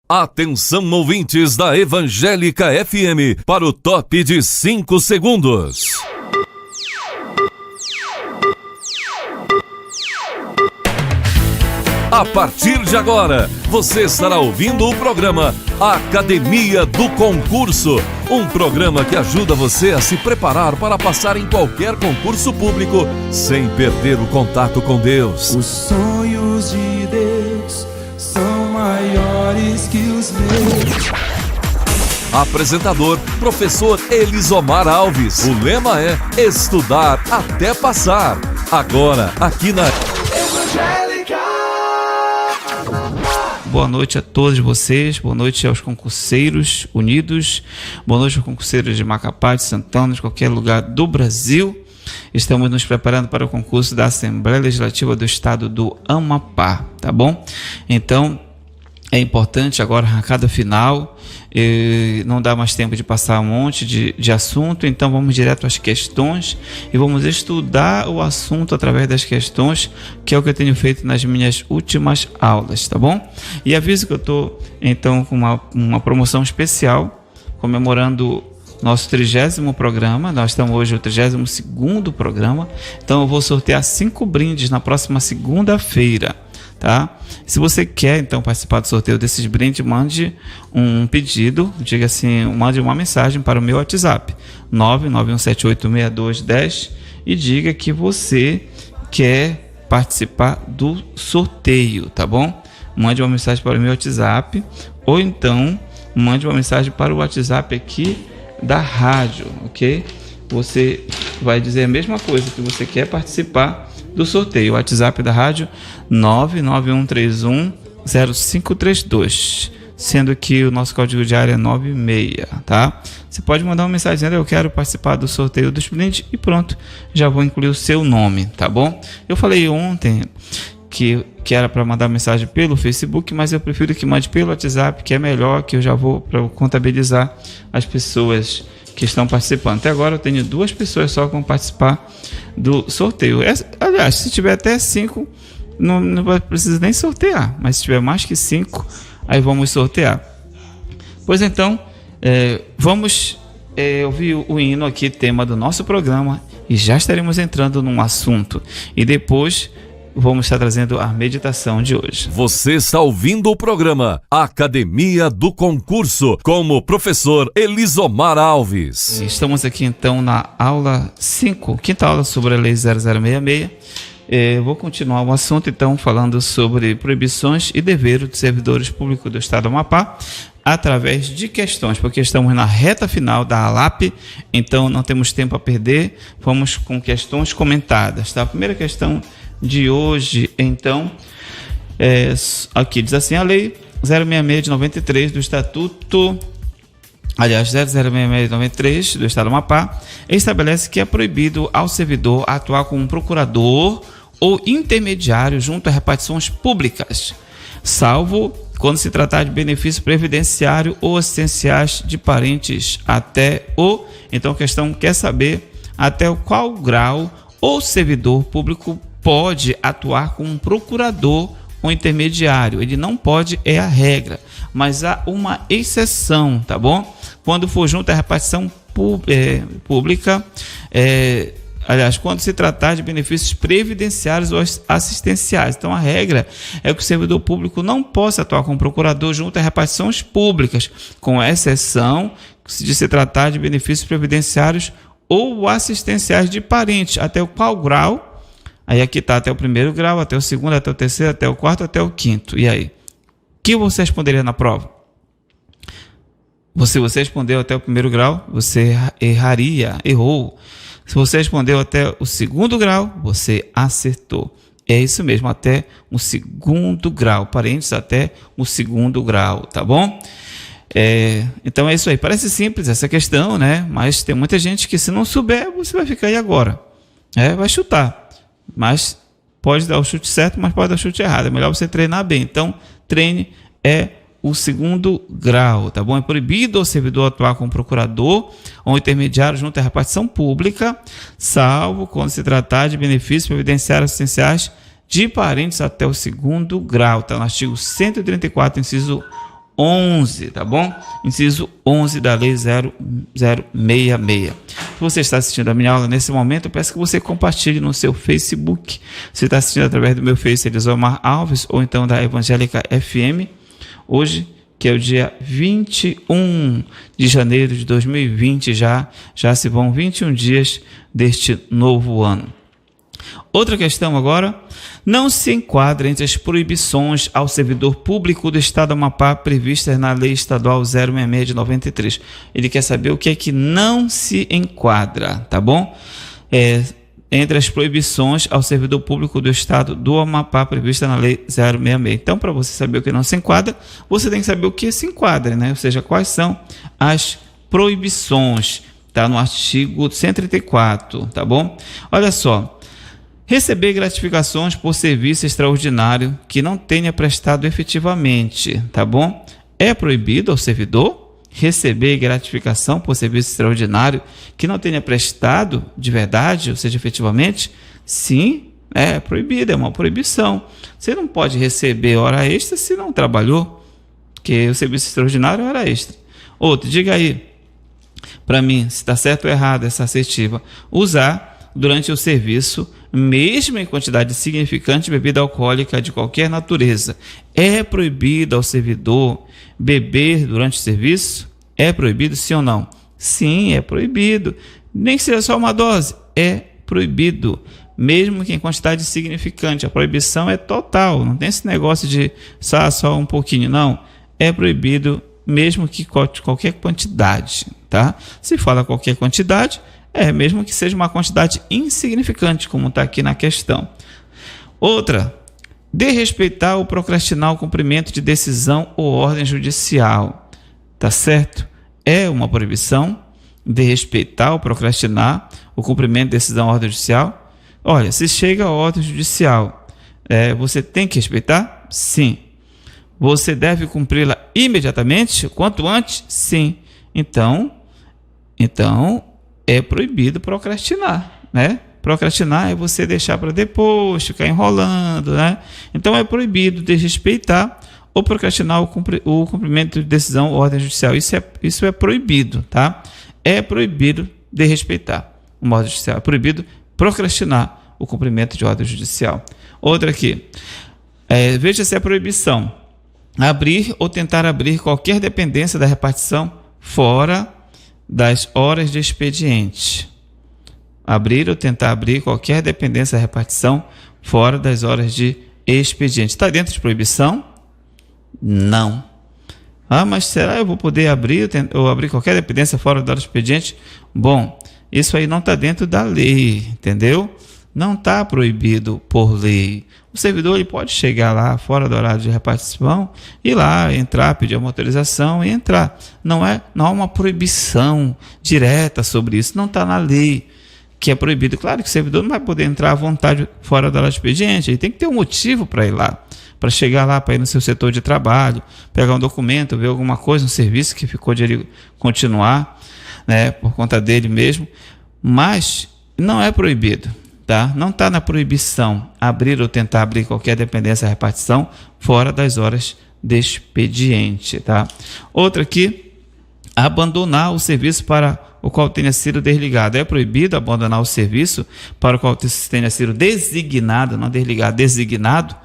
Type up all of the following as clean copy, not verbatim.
Atenção, ouvintes da Evangélica FM, para o top de 5 segundos. A partir de agora, você estará ouvindo o programa Academia do Concurso, um programa que ajuda você a se preparar para passar em qualquer concurso público sem perder o contato com Deus. Os sonhos de Deus são maiores que os meus. Apresentador, professor Elisomar Alves. O lema é estudar até passar. Agora, aqui na Evangélica. Boa noite a todos vocês, boa noite aos concurseiros unidos, boa noite aos concurseiros de Macapá, de Santana, de qualquer lugar do Brasil. Estamos nos preparando para o concurso da Assembleia Legislativa do Estado do Amapá, tá bom? Então, é importante agora, arrancada final, não dá mais tempo de passar um monte de assunto, então vamos direto às questões e vamos estudar o assunto através das questões, que é o que eu tenho feito nas minhas últimas aulas, tá bom? E aviso que eu estou, então, com uma promoção especial, comemorando nosso 30º programa. Nós estamos hoje no 32º programa, então eu vou sortear 5 brindes na próxima segunda-feira, tá? Se você quer então participar do sorteio desses brindes, mande um pedido, diga assim, mande uma mensagem para o meu WhatsApp 991786210 e diga que você quer participar do sorteio, tá bom? Mande uma mensagem para o meu WhatsApp ou então mande uma mensagem para o WhatsApp aqui da rádio, ok? Você vai dizer a mesma coisa, que você quer participar do sorteio. O WhatsApp da rádio 991310532, sendo que o nosso código de área é 96, tá? Você pode mandar uma mensagem dizendo: eu quero participar do sorteio dos brindes, e pronto, já vou incluir o seu nome, tá bom? Eu falei ontem que era para mandar mensagem pelo Facebook, mas eu prefiro que mande pelo WhatsApp, que é melhor, que eu já vou para contabilizar as pessoas que estão participando. Até agora eu tenho 2 pessoas só que vão participar do sorteio. Aliás, se tiver até 5, não precisa nem sortear, mas se tiver mais que 5, aí vamos sortear. Pois então, vamos ouvir o hino aqui, tema do nosso programa, e já estaremos entrando num assunto. E depois vamos estar trazendo a meditação de hoje. Você está ouvindo o programa Academia do Concurso com o professor Elisomar Alves. Estamos aqui então na aula 5, quinta aula sobre a Lei 0066. Vou continuar o assunto então falando sobre proibições e deveres dos servidores públicos do Estado do Amapá através de questões, porque estamos na reta final da ALAP, então não temos tempo a perder. Vamos com questões comentadas, tá? A primeira questão de hoje, então, aqui diz assim: a Lei 066 de 93 do Estatuto, aliás, 0066 de 93 do Estado do Amapá, estabelece que é proibido ao servidor atuar como procurador ou intermediário junto a repartições públicas, salvo quando se tratar de benefício previdenciário ou assistenciais de parentes Então a questão quer saber até qual grau o servidor público pode atuar como um procurador ou intermediário. Ele não pode, é a regra, mas há uma exceção, tá bom? Quando for junto à repartição pública, aliás, quando se tratar de benefícios previdenciários ou assistenciais. Então a regra é que o servidor público não possa atuar como procurador junto a repartições públicas, com exceção de se tratar de benefícios previdenciários ou assistenciais de parentes. Até o qual grau? Aí aqui está até o 1º grau, até o 2º, até o 3º, até o 4º, até o 5º. E aí? O que você responderia na prova? Se você respondeu até o 1º grau, você errou. Se você respondeu até o 2º grau, você acertou. É isso mesmo, até o 2º grau. Parentes até o 2º grau, tá bom? Então é isso aí. Parece simples essa questão, né? Mas tem muita gente que, se não souber, você vai ficar aí agora. Vai chutar. Mas pode dar o chute certo, mas pode dar o chute errado. É melhor você treinar bem. Então, treine o 2º grau, tá bom? É proibido ao servidor atuar como procurador ou intermediário junto à repartição pública, salvo quando se tratar de benefícios previdenciários assistenciais de parentes até o 2º grau. Está no artigo 134, inciso 11, tá bom? Inciso 11 da Lei 0066. Se você está assistindo a minha aula nesse momento, eu peço que você compartilhe no seu Facebook. Se está assistindo através do meu Face, Elisomar Alves, ou então da Evangélica FM, hoje, que é o dia 21 de janeiro de 2020, já se vão 21 dias deste novo ano. Outra questão agora, não se enquadra entre as proibições ao servidor público do Estado do Amapá previstas na Lei Estadual 066 de 93. Ele quer saber o que é que não se enquadra, tá bom? Entre as proibições ao servidor público do Estado do Amapá prevista na Lei 066. Então, para você saber o que não se enquadra, você tem que saber o que se enquadra, né? Ou seja, quais são as proibições, tá? No artigo 134, tá bom? Olha só. Receber gratificações por serviço extraordinário que não tenha prestado efetivamente, tá bom? É proibido ao servidor receber gratificação por serviço extraordinário que não tenha prestado de verdade, ou seja, efetivamente? Sim, é proibido, é uma proibição. Você não pode receber hora extra se não trabalhou, porque o serviço extraordinário é hora extra. Outro, diga aí para mim se está certo ou errado essa assertiva. Usar durante o serviço, mesmo em quantidade significante de bebida alcoólica de qualquer natureza. É proibido ao servidor beber durante o serviço? É proibido, sim ou não? Sim, é proibido. Nem que seja só uma dose, é proibido. Mesmo que em quantidade significante. A proibição é total, não tem esse negócio de só um pouquinho, não. É proibido mesmo que qualquer quantidade, tá? Se fala qualquer quantidade, mesmo que seja uma quantidade insignificante, como está aqui na questão. Outra, desrespeitar ou procrastinar o cumprimento de decisão ou ordem judicial. Tá certo? É uma proibição desrespeitar ou procrastinar o cumprimento de decisão ou ordem judicial. Olha, se chega a ordem judicial, você tem que respeitar? Sim. Você deve cumpri-la imediatamente? Quanto antes? Sim. Então, é proibido procrastinar, né? Procrastinar é você deixar para depois, ficar enrolando, né? Então é proibido desrespeitar ou procrastinar o cumprimento de decisão ou ordem judicial. Isso é proibido, tá? É proibido desrespeitar uma ordem judicial. É proibido procrastinar o cumprimento de ordem judicial. Outra aqui. Veja se é proibição. Abrir ou tentar abrir qualquer dependência da repartição fora das horas de expediente. Abrir ou tentar abrir qualquer dependência da repartição fora das horas de expediente. Está dentro de proibição? Não. Mas será que eu vou poder abrir ou abrir qualquer dependência fora da hora de expediente? Bom, isso aí não está dentro da lei, entendeu? Não está proibido por lei. O servidor ele pode chegar lá fora do horário de repartição, ir lá, entrar, pedir uma autorização e entrar. Não há uma proibição direta sobre isso. Não está na lei que é proibido. Claro que o servidor não vai poder entrar à vontade fora da hora de expediente. Ele tem que ter um motivo para ir lá, para chegar lá, para ir no seu setor de trabalho, pegar um documento, ver alguma coisa, um serviço que ficou de ele continuar, né, por conta dele mesmo. Mas não é proibido. Tá? Não está na proibição abrir ou tentar abrir qualquer dependência da repartição fora das horas de expediente. Tá? Outra aqui, abandonar o serviço para o qual tenha sido desligado. É proibido abandonar o serviço para o qual tenha sido designado, não desligado, designado?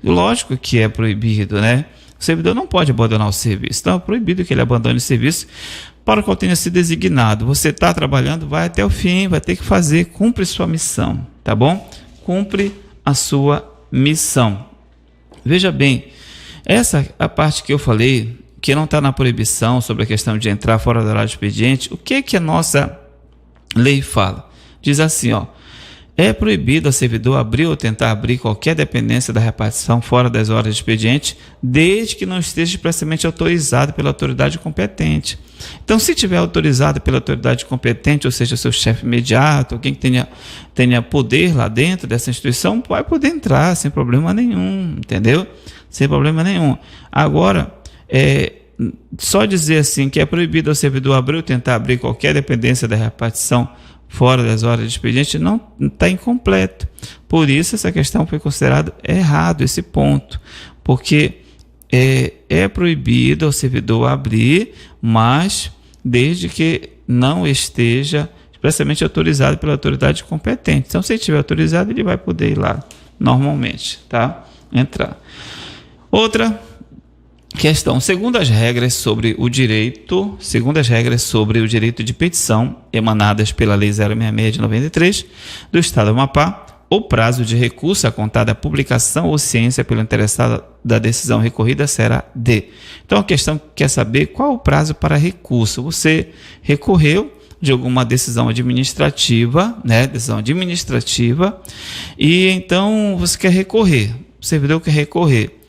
Lógico que é proibido, né? O servidor não pode abandonar o serviço. Então é proibido que ele abandone o serviço para o qual tenha sido designado. Você está trabalhando, vai até o fim, vai ter que fazer, cumpre sua missão, tá bom? Cumpre a sua missão. Veja bem, essa é a parte que eu falei, que não está na proibição sobre a questão de entrar fora do horário de expediente. O que a nossa lei fala? Diz assim, é proibido ao servidor abrir ou tentar abrir qualquer dependência da repartição fora das horas de expediente, desde que não esteja expressamente autorizado pela autoridade competente. Então, se tiver autorizado pela autoridade competente, ou seja, seu chefe imediato, alguém que tenha poder lá dentro dessa instituição, vai poder entrar sem problema nenhum, entendeu? Sem problema nenhum. Agora, só dizer assim que é proibido ao servidor abrir ou tentar abrir qualquer dependência da repartição fora das horas de expediente não está incompleto. Por isso essa questão foi considerada errado, esse ponto, porque é proibido ao servidor abrir, mas desde que não esteja expressamente autorizado pela autoridade competente. Então, se ele estiver autorizado, ele vai poder ir lá normalmente, tá? Entrar. Outra questão, segundo as regras sobre o direito de petição emanadas pela Lei 066 de 93 do Estado do Amapá, o prazo de recurso a contar da publicação ou ciência pelo interessado da decisão recorrida será de. Então a questão quer saber qual o prazo para recurso. Você recorreu de alguma decisão administrativa, né? Decisão administrativa, e então você quer recorrer. O servidor quer recorrer.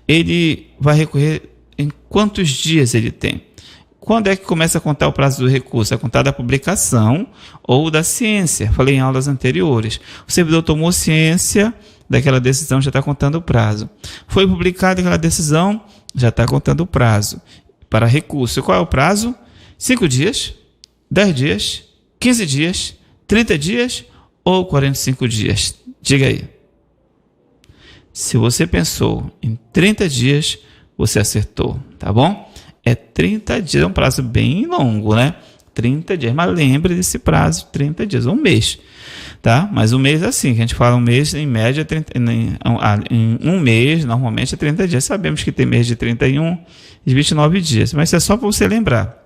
Ele vai recorrer em quantos dias ele tem? Quando é que começa a contar o prazo do recurso? É contar da publicação ou da ciência. Falei em aulas anteriores. O servidor tomou ciência daquela decisão, já está contando o prazo. Foi publicada aquela decisão, já está contando o prazo. Para recurso, qual é o prazo? 5 dias, 10 dias, 15 dias, 30 dias ou 45 dias? Diga aí. Se você pensou em 30 dias, você acertou, tá bom? É 30 dias, é um prazo bem longo, né? 30 dias, mas lembre desse prazo, 30 dias, um mês, tá? Mas um mês é assim, que a gente fala um mês, em média, em um mês, normalmente é 30 dias. Sabemos que tem mês de 31 e 29 dias, mas é só para você lembrar,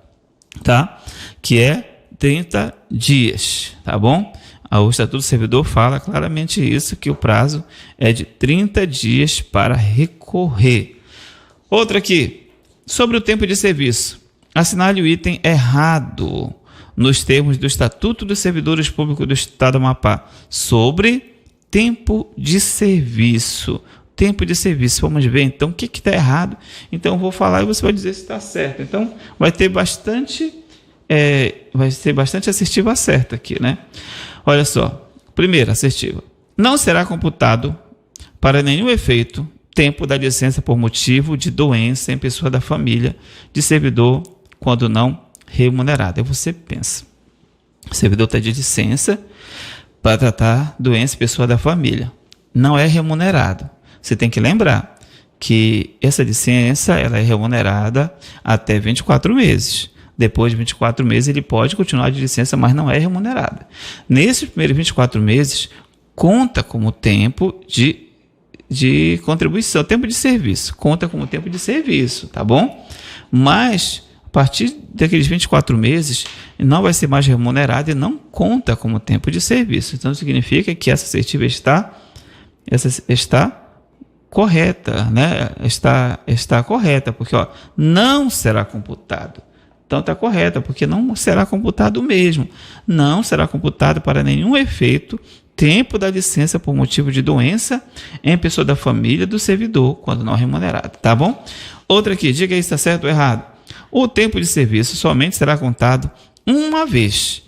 tá? Que é 30 dias, tá bom? O Estatuto do Servidor fala claramente isso, que o prazo é de 30 dias para recorrer. Outra aqui. Sobre o tempo de serviço, assinale o item errado nos termos do Estatuto dos Servidores Públicos do Estado do Amapá sobre tempo de serviço. Tempo de serviço, vamos ver então o que está errado. Então eu vou falar e você vai dizer se está certo. Então vai ter bastante assertiva certa aqui, né? Olha só, primeira assertiva. Não será computado para nenhum efeito tempo da licença por motivo de doença em pessoa da família de servidor quando não remunerado. Aí você pensa, o servidor está de licença para tratar doença em pessoa da família. Não é remunerado. Você tem que lembrar que essa licença ela é remunerada até 24 meses. Depois de 24 meses ele pode continuar de licença, mas não é remunerada. Nesses primeiros 24 meses, conta como tempo de contribuição, tempo de serviço, conta como tempo de serviço, tá bom? Mas, a partir daqueles 24 meses, não vai ser mais remunerado e não conta como tempo de serviço. Então, significa que essa assertiva está correta, né? Está correta, porque não será computado. Então, está correta, porque não será computado mesmo. Não será computado para nenhum efeito tempo da licença por motivo de doença em pessoa da família do servidor, quando não remunerado, tá bom? Outra aqui, diga aí se está certo ou errado. O tempo de serviço somente será contado uma vez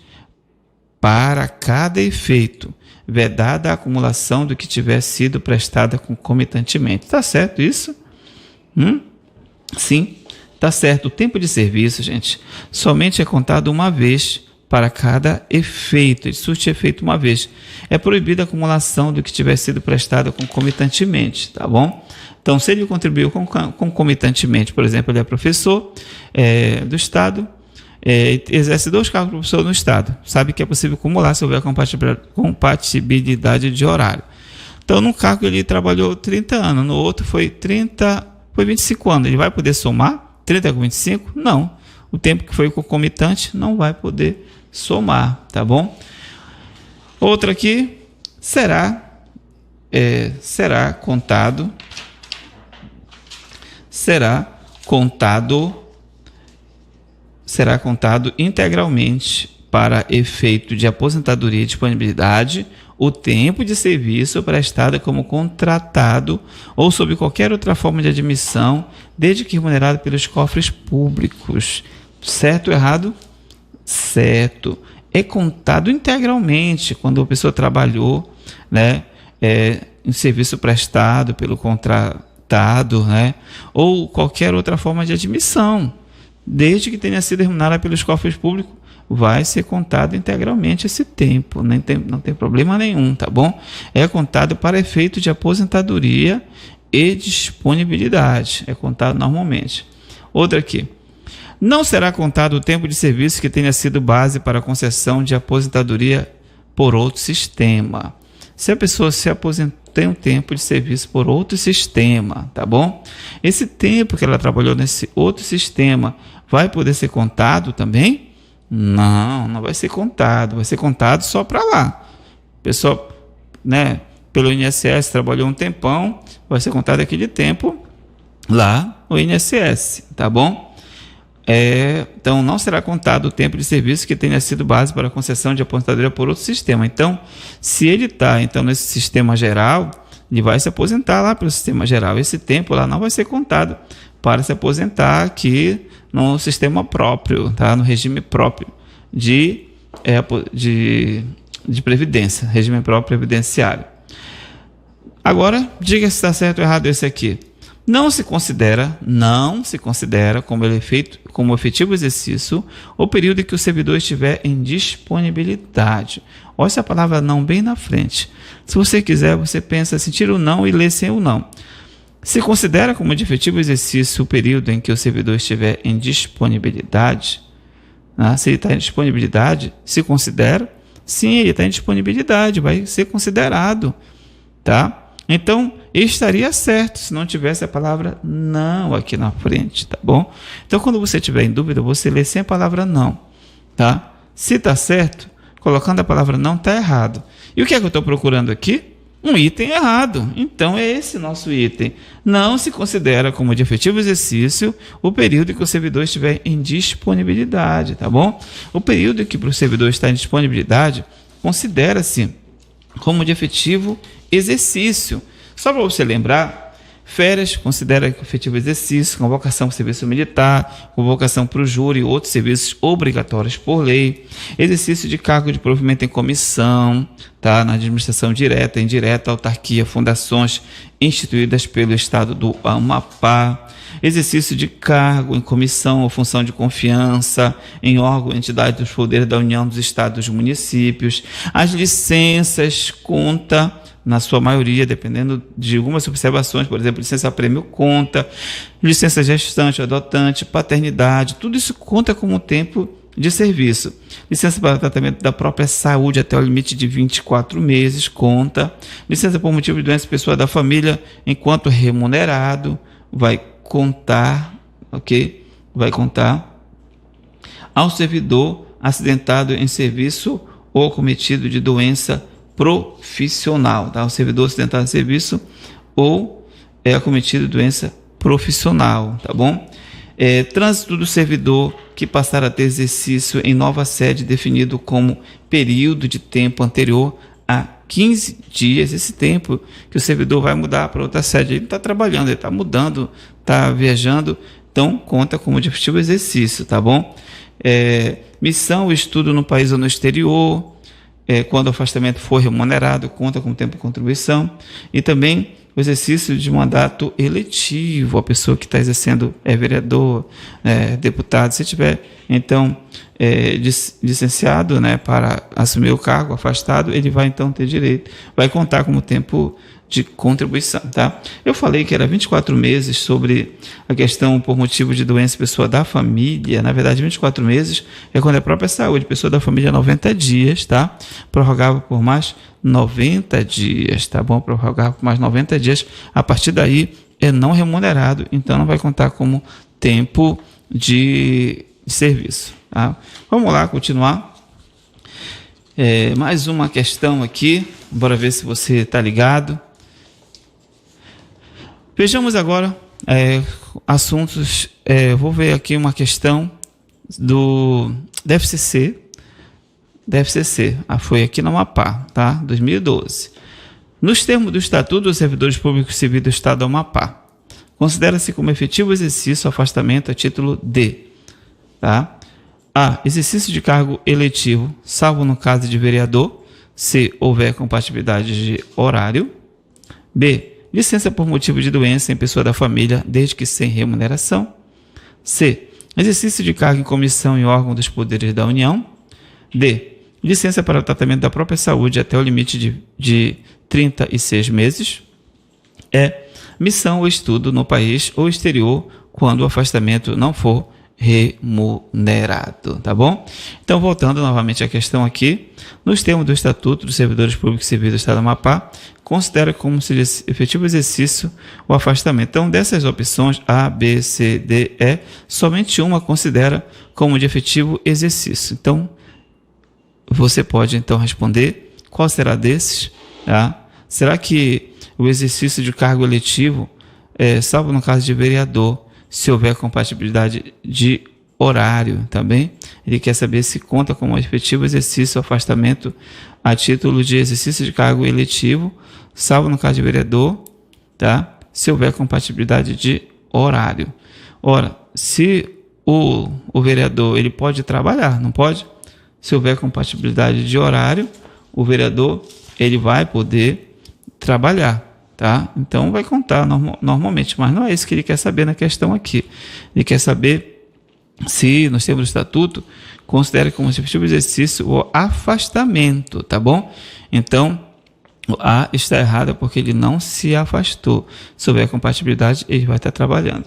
para cada efeito, vedada a acumulação do que tiver sido prestada concomitantemente. Está certo isso? Sim, está certo. O tempo de serviço, gente, somente é contado uma vez para cada efeito, ele surte efeito uma vez. É proibida a acumulação do que tiver sido prestado concomitantemente, tá bom? Então, se ele contribuiu concomitantemente, por exemplo, ele é professor do Estado, exerce 2 cargos de professor no Estado, sabe que é possível acumular se houver compatibilidade de horário. Então, num cargo ele trabalhou 30 anos, no outro foi 25 anos, ele vai poder somar 30 com 25? Não. O tempo que foi concomitante não vai poder somar, tá bom? Outra aqui, será contado integralmente para efeito de aposentadoria e disponibilidade o tempo de serviço prestado como contratado ou sob qualquer outra forma de admissão, desde que remunerado pelos cofres públicos. Certo ou errado? Certo. É contado integralmente quando a pessoa trabalhou, né, em serviço prestado pelo contratado, né, ou qualquer outra forma de admissão, desde que tenha sido remunerada pelos cofres públicos, vai ser contado integralmente esse tempo, não tem problema nenhum, tá bom? É contado para efeito de aposentadoria e disponibilidade. É contado normalmente. Outra aqui. Não será contado o tempo de serviço que tenha sido base para a concessão de aposentadoria por outro sistema. Se a pessoa se aposentou, tem um tempo de serviço por outro sistema, tá bom? Esse tempo que ela trabalhou nesse outro sistema vai poder ser contado também? Não vai ser contado. Vai ser contado só para lá. A pessoa, né, pelo INSS trabalhou um tempão, vai ser contado aquele tempo lá no INSS, tá bom? Então, não será contado o tempo de serviço que tenha sido base para a concessão de aposentadoria por outro sistema. Então, se ele está nesse sistema geral, ele vai se aposentar lá pelo sistema geral. Esse tempo lá não vai ser contado para se aposentar aqui no sistema próprio, tá? No regime próprio de previdência, regime próprio previdenciário. Agora, diga se está certo ou errado esse aqui. Não se considera como efetivo exercício o período em que o servidor estiver em disponibilidade. Olha essa palavra não bem na frente. Se você quiser, você pensa assim, tira o não e lê sem o não. Se considera como de efetivo exercício o período em que o servidor estiver em disponibilidade, né? Se ele está em disponibilidade, se considera, sim, ele está em disponibilidade, vai ser considerado, tá? Então, estaria certo se não tivesse a palavra não aqui na frente, tá bom? Então, quando você tiver em dúvida, você lê sem a palavra não, tá? Se está certo, colocando a palavra não, está errado. E o que é que eu estou procurando aqui? Um item errado. Então, é esse nosso item. Não se considera como de efetivo exercício o período em que o servidor estiver em disponibilidade, tá bom? O período em que o servidor está em disponibilidade considera-se como de efetivo exercício. Só para você lembrar, férias considera efetivo exercício, convocação para o serviço militar, convocação para o júri e outros serviços obrigatórios por lei, exercício de cargo de provimento em comissão, tá? Na administração direta, indireta, autarquia, fundações instituídas pelo Estado do Amapá, exercício de cargo em comissão ou função de confiança em órgão ou entidade dos poderes da União, dos Estados e dos municípios. As licenças conta, na sua maioria, dependendo de algumas observações, por exemplo, licença prêmio conta, licença gestante, adotante, paternidade, tudo isso conta como tempo de serviço. Licença para tratamento da própria saúde até o limite de 24 meses, conta. Licença por motivo de doença pessoal da família, enquanto remunerado, vai contar, ok? Vai contar ao servidor acidentado em serviço ou cometido de doença profissional, tá? O servidor acidentado em serviço ou acometido de doença profissional, tá bom? Trânsito do servidor que passar a ter exercício em nova sede definido como período de tempo anterior a 15 dias, esse tempo que o servidor vai mudar para outra sede, ele está trabalhando, ele está mudando, está viajando, então conta como de efetivo exercício, tá bom? Missão ou estudo no país ou no exterior, quando o afastamento for remunerado, conta como tempo de contribuição, e também o exercício de mandato eletivo, a pessoa que está exercendo vereador, deputado, se tiver, então, licenciado, né, para assumir o cargo, afastado, ele vai então ter direito, vai contar como tempo de contribuição, tá? Eu falei que era 24 meses sobre a questão por motivo de doença pessoa da família. Na verdade, 24 meses é quando é a própria saúde, pessoa da família 90 dias, tá? Prorrogável por mais 90 dias, tá bom? Prorrogável por mais 90 dias. A partir daí é não remunerado, então não vai contar como tempo de serviço, tá? Vamos lá, continuar. Mais uma questão aqui, bora ver se você está ligado. Vejamos agora assuntos. Vou ver aqui uma questão do DFCC. Foi aqui no Amapá, tá? 2012. Nos termos do Estatuto dos Servidores Públicos Civis do Estado do Amapá, considera-se como efetivo exercício o afastamento a título de, tá? A. Exercício de cargo eletivo, salvo no caso de vereador, se houver compatibilidade de horário. B. Licença por motivo de doença em pessoa da família, desde que sem remuneração. C. Exercício de cargo em comissão e órgão dos poderes da União. D. Licença para o tratamento da própria saúde até o limite de 36 meses. é missão ou estudo no país ou exterior, quando o afastamento não for remunerado, tá bom? Então, voltando novamente à questão aqui, nos termos do Estatuto dos Servidores Públicos Civis do Estado do Amapá, considera como se efetivo exercício o afastamento. Então, dessas opções A, B, C, D, E, somente uma considera como de efetivo exercício. Então, você pode então responder qual será desses, tá? Será que o exercício de cargo eletivo, salvo no caso de vereador, se houver compatibilidade de horário também, ele quer saber se conta como efetivo exercício ou afastamento a título de exercício de cargo eletivo, salvo no caso de vereador, tá? Se houver compatibilidade de horário. Ora, se o vereador ele pode trabalhar, não pode? Se houver compatibilidade de horário, o vereador ele vai poder trabalhar. Tá? Então vai contar normalmente, mas não é isso que ele quer saber na questão aqui. Ele quer saber se, nos termos do estatuto, considera como efetivo exercício o afastamento, tá bom? Então, o A está errado porque ele não se afastou. Se houver compatibilidade, ele vai estar trabalhando.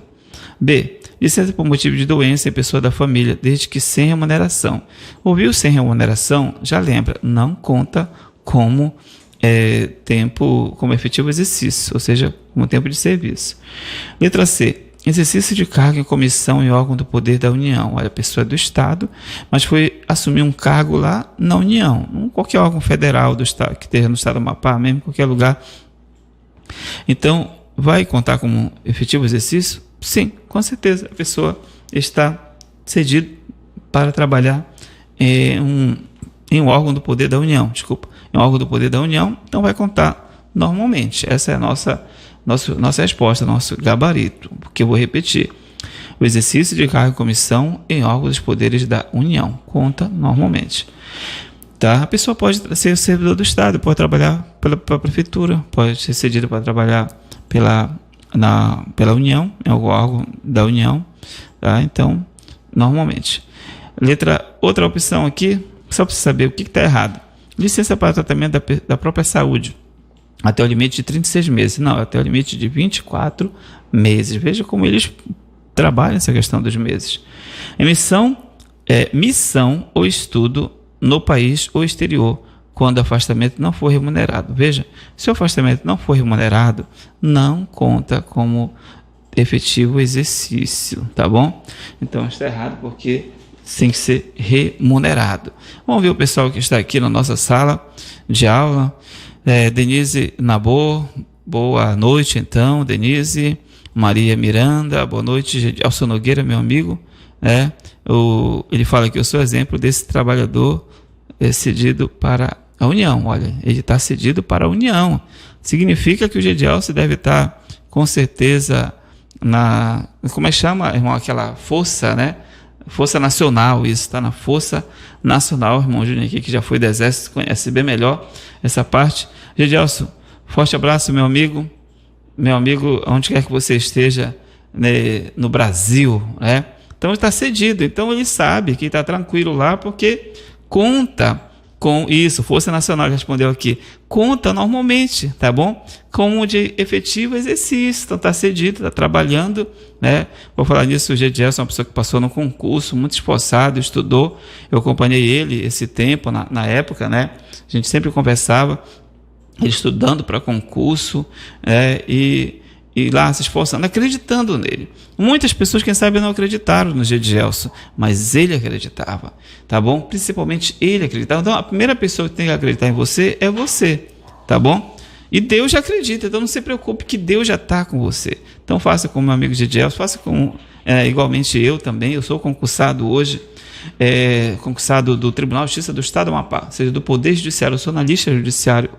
B. Licença por motivo de doença em pessoa da família, desde que sem remuneração. Ouviu sem remuneração? Já lembra, não conta como tempo como efetivo exercício, ou seja, como tempo de serviço. Letra C. Exercício de cargo em comissão e órgão do poder da União. Olha, a pessoa é do Estado, mas foi assumir um cargo lá na União, não qualquer órgão federal do Estado, que esteja no Estado do Amapá, mesmo em qualquer lugar. Então, vai contar como efetivo exercício? Sim, com certeza. A pessoa está cedida para trabalhar em um órgão do poder da União, em um órgão do poder da União, então vai contar normalmente. Essa é a nossa resposta, nosso gabarito, porque eu vou repetir. O exercício de cargo e comissão em órgãos dos poderes da União, conta normalmente. Tá? A pessoa pode ser servidor do Estado, pode trabalhar pela prefeitura, pode ser cedido para trabalhar pela União, em algum órgão da União, tá? Então, normalmente. Outra opção aqui, só para você saber o que está errado. Licença para tratamento da própria saúde, até o limite de 36 meses. Não, até o limite de 24 meses. Veja como eles trabalham essa questão dos meses. Missão ou estudo no país ou exterior, quando o afastamento não for remunerado. Veja, se o afastamento não for remunerado, não conta como efetivo exercício, tá bom? Então está errado porque tem que ser remunerado. Vamos ver o pessoal que está aqui na nossa sala de aula. Denise Nabor, boa noite então, Denise. Maria Miranda, boa noite. Gelson Nogueira, meu amigo. Ele fala que eu sou exemplo desse trabalhador cedido para a União. Olha, ele está cedido para a União. Significa que o Gelson deve estar, com certeza, como é que chama, irmão? Aquela força, né? Força Nacional, isso, está na Força Nacional, irmão Júnior aqui, que já foi do Exército, conhece bem melhor essa parte. Gelson, forte abraço, meu amigo, onde quer que você esteja, né, no Brasil, né? Então ele está cedido, então ele sabe que está tranquilo lá, porque conta com isso, Força Nacional respondeu aqui, conta normalmente, tá bom? Como de efetivo exercício, então está cedido, está trabalhando, né? Vou falar nisso, o Gedilson é uma pessoa que passou no concurso, muito esforçado, estudou, eu acompanhei ele esse tempo, na época, né? A gente sempre conversava, ele estudando para concurso, e lá se esforçando, acreditando nele. Muitas pessoas, quem sabe, não acreditaram no Gedilson, mas ele acreditava, tá bom? Principalmente ele acreditava. Então, a primeira pessoa que tem que acreditar em você é você, tá bom? E Deus já acredita, então não se preocupe que Deus já está com você. Então, faça como meu amigo Gedilson, faça como igualmente eu também. Eu sou concursado hoje, concursado do Tribunal de Justiça do Estado do Amapá, ou seja, do Poder Judiciário. Eu sou analista judiciário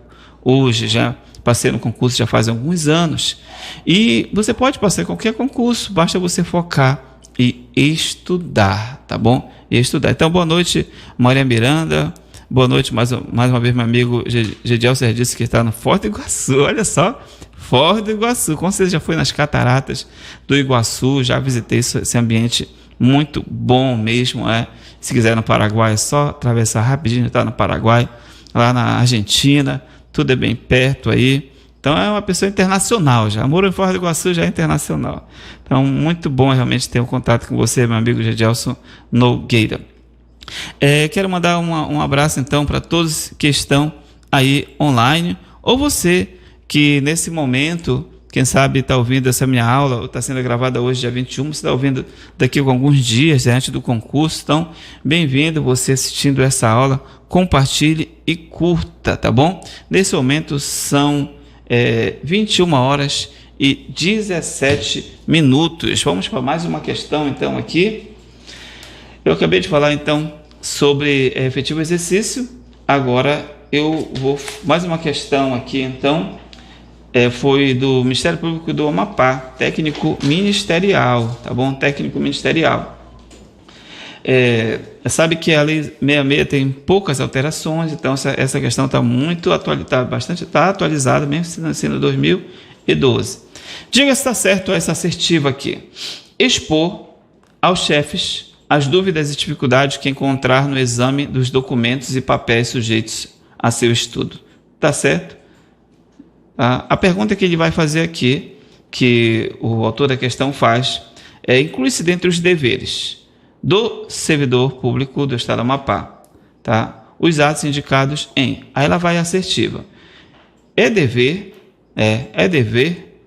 hoje, já passei no concurso já faz alguns anos. E você pode passar em qualquer concurso, basta você focar e estudar, tá bom? E estudar. Então, boa noite, Maria Miranda. Boa noite mais uma vez, meu amigo Gedilson disse que está no Foz do Iguaçu. Olha só, Foz do Iguaçu. Com certeza já foi nas cataratas do Iguaçu, já visitei esse ambiente muito bom mesmo. Se quiser no Paraguai, é só atravessar rapidinho, está no Paraguai, lá na Argentina. Tudo é bem perto aí, Então é uma pessoa internacional já. Moro em Foz do Iguaçu já é internacional. Então, muito bom realmente ter um contato com você, meu amigo Gedielson Nogueira. Quero mandar um abraço então para todos que estão aí online, ou você que nesse momento, quem sabe está ouvindo essa minha aula, está sendo gravada hoje, dia 21, você está ouvindo daqui com alguns dias, antes do concurso. Então, bem-vindo você assistindo essa aula, compartilhe e curta, tá bom? Nesse momento são 21 horas e 17 minutos. Vamos para mais uma questão então aqui. Eu acabei de falar então sobre efetivo exercício, agora eu vou mais uma questão aqui então. Foi do Ministério Público do Amapá, técnico ministerial, tá bom? Técnico ministerial. Sabe que a Lei 66 tem poucas alterações, então essa questão está muito atualizada, mesmo sendo 2012. Diga se está certo essa assertiva aqui. Expor aos chefes as dúvidas e dificuldades que encontrar no exame dos documentos e papéis sujeitos a seu estudo. Está certo? A pergunta que ele vai fazer aqui, que o autor da questão faz, inclui-se dentre os deveres do servidor público do Estado do Amapá, tá? Os atos indicados em. Aí ela vai assertiva. É dever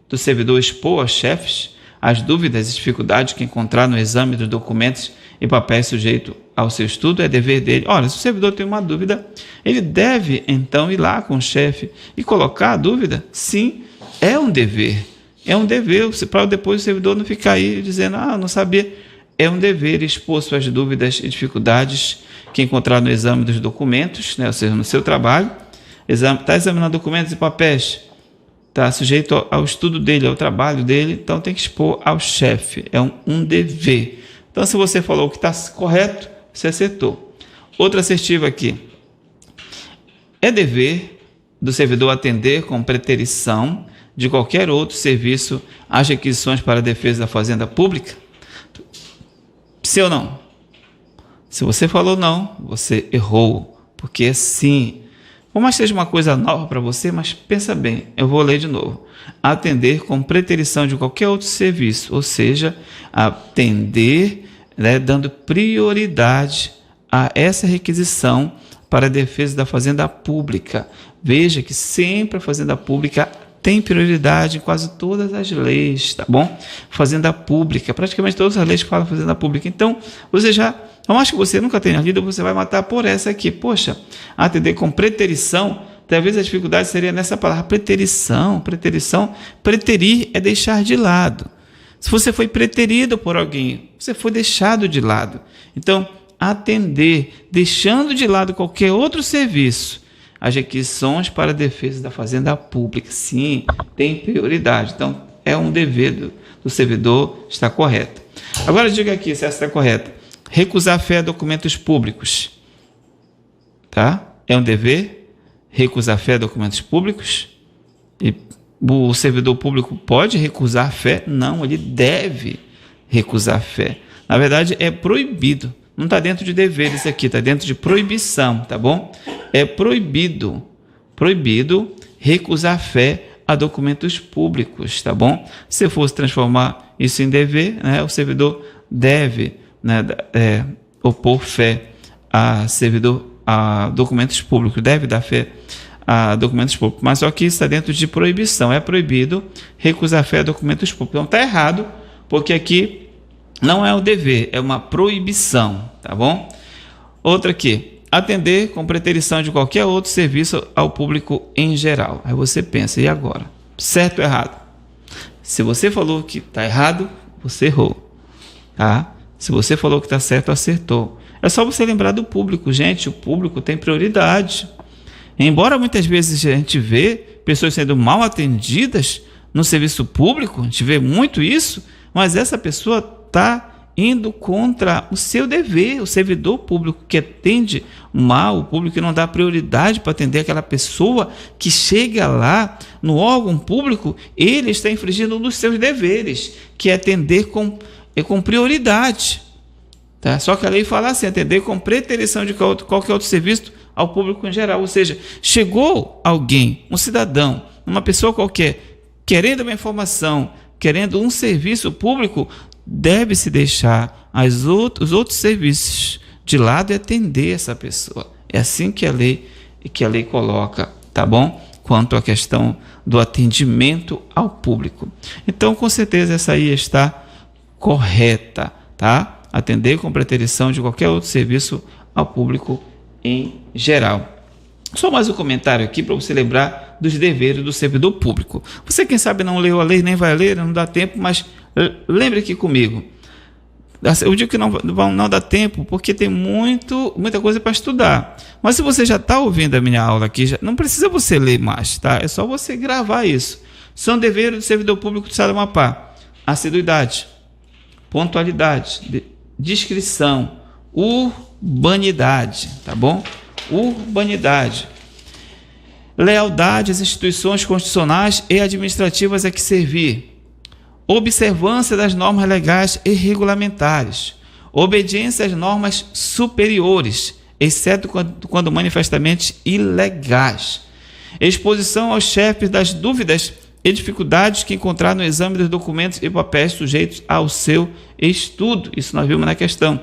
do servidor expor aos chefes as dúvidas e dificuldades que encontrar no exame dos documentos e papéis sujeito ao seu estudo. É dever dele. Olha, se o servidor tem uma dúvida, ele deve então ir lá com o chefe e colocar a dúvida? Sim, é um dever. É um dever, para depois o servidor não ficar aí dizendo, não sabia. É um dever expor suas dúvidas e dificuldades que encontrar no exame dos documentos, né? Ou seja, no seu trabalho. Está examinando documentos e papéis, está sujeito ao estudo dele, ao trabalho dele, então tem que expor ao chefe. É um dever. Então, se você falou que está correto, você acertou. Outra assertiva aqui. É dever do servidor atender com preterição de qualquer outro serviço às requisições para a defesa da fazenda pública? Sim ou não? Se você falou não, você errou, porque é sim. Por mais que seja uma coisa nova para você, mas pensa bem, eu vou ler de novo. Atender com preterição de qualquer outro serviço, ou seja, atender, dando prioridade a essa requisição para a defesa da fazenda pública. Veja que sempre a fazenda pública tem prioridade em quase todas as leis, tá bom? Fazenda pública, praticamente todas as leis falam fazenda pública. Então, você já, eu acho que você nunca tenha lido, você vai matar por essa aqui. Poxa, atender com preterição, talvez a dificuldade seria nessa palavra, preterição. Preterir é deixar de lado. Se você foi preterido por alguém, você foi deixado de lado. Então, atender, deixando de lado qualquer outro serviço, as requisições para a defesa da fazenda pública. Sim, tem prioridade. Então, é um dever do servidor, está correto. Agora, diga aqui se essa está correta. Recusar fé a documentos públicos. Tá? É um dever recusar fé a documentos públicos? E o servidor público pode recusar fé? Não, ele deve recusar fé. Na verdade, é proibido. Não está dentro de dever isso aqui, está dentro de proibição, tá bom? É proibido recusar fé a documentos públicos, tá bom? Se fosse transformar isso em dever, né, o servidor deve opor fé a documentos públicos, deve dar fé a documentos públicos, mas só que isso está dentro de proibição, é proibido recusar fé a documentos públicos. Então está errado, porque aqui não é um dever, é uma proibição, tá bom? Outra aqui, atender com preterição de qualquer outro serviço ao público em geral. Aí você pensa, e agora? Certo ou errado? Se você falou que está errado, você errou, tá? Se você falou que está certo, acertou. É só você lembrar do público, gente, o público tem prioridade. Embora muitas vezes a gente vê pessoas sendo mal atendidas no serviço público, a gente vê muito isso, mas essa pessoa está indo contra o seu dever. O servidor público que atende mal, o público que não dá prioridade para atender aquela pessoa que chega lá no órgão público, ele está infringindo um dos seus deveres, que é atender com prioridade. Tá? Só que a lei fala assim, atender com preterição de qualquer outro serviço ao público em geral. Ou seja, chegou alguém, um cidadão, uma pessoa qualquer, querendo uma informação, querendo um serviço público, deve-se deixar os outros serviços de lado e atender essa pessoa. É assim que a lei coloca, tá bom? Quanto à questão do atendimento ao público. Então, com certeza, essa aí está correta, tá? Atender com preterição de qualquer outro serviço ao público em geral. Só mais um comentário aqui para você lembrar dos deveres do servidor público. Você, quem sabe, não leu a lei, nem vai ler, não dá tempo, mas lembre aqui comigo. Eu digo que não dá tempo porque tem muita coisa para estudar. Mas se você já está ouvindo a minha aula aqui, não precisa você ler mais, tá? É só você gravar isso. São deveres do servidor público do Estado do Amapá: assiduidade, pontualidade, discrição, urbanidade, tá bom? Urbanidade, lealdade às instituições constitucionais e administrativas a que servir, observância das normas legais e regulamentares, obediência às normas superiores, exceto quando manifestamente ilegais, exposição aos chefes das dúvidas e dificuldades que encontrar no exame dos documentos e papéis sujeitos ao seu estudo. Isso nós vimos na questão.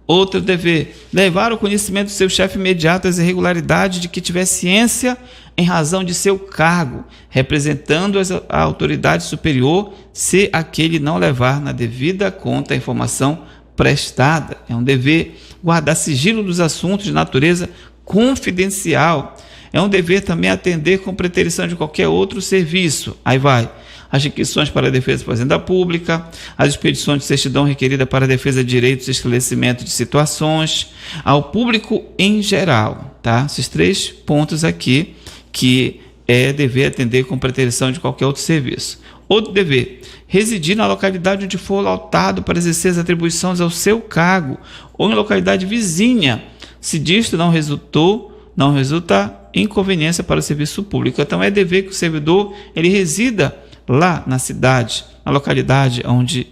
Outro dever: levar ao conhecimento do seu chefe imediato as irregularidades de que tiver ciência em razão de seu cargo, representando a autoridade superior, se aquele não levar na devida conta a informação prestada. É um dever guardar sigilo dos assuntos de natureza confidencial. É um dever também atender com preterição de qualquer outro serviço. Aí vai: as requisições para a defesa da fazenda pública, as expedições de certidão requerida para a defesa de direitos e esclarecimento de situações, ao público em geral, tá? Esses 3 pontos aqui, que é dever atender com preterição de qualquer outro serviço. Outro dever: residir na localidade onde for lautado para exercer as atribuições ao seu cargo, ou em localidade vizinha, se disto não resulta inconveniência para o serviço público. Então, é dever que o servidor ele resida lá na cidade, na localidade onde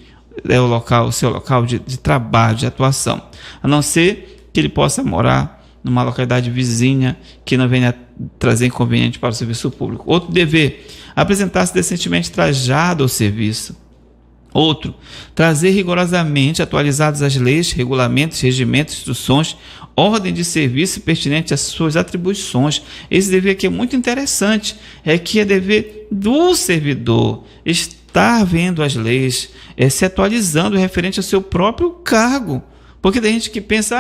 é o seu local de trabalho, de atuação, a não ser que ele possa morar numa localidade vizinha que não venha trazer inconveniente para o serviço público. Outro dever: apresentar-se decentemente trajado ao serviço. Outro: trazer rigorosamente atualizadas as leis, regulamentos, regimentos, instruções, ordem de serviço pertinente às suas atribuições. Esse dever aqui é muito interessante, é que é dever do servidor estar vendo as leis, se atualizando referente ao seu próprio cargo. Porque tem gente que pensa,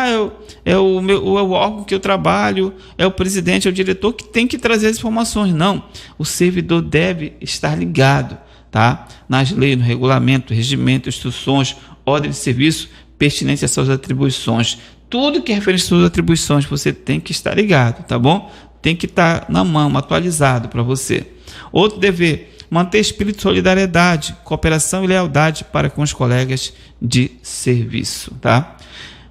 é o órgão que eu trabalho, é o presidente, é o diretor que tem que trazer as informações. Não, o servidor deve estar ligado, tá? Nas leis, no regulamento, regimento, instruções, ordem de serviço pertinente às suas atribuições. Tudo que é referente às suas atribuições, você tem que estar ligado, tá bom? Tem que estar na mão, atualizado para você. Outro dever: manter espírito de solidariedade, cooperação e lealdade para com os colegas de serviço, tá?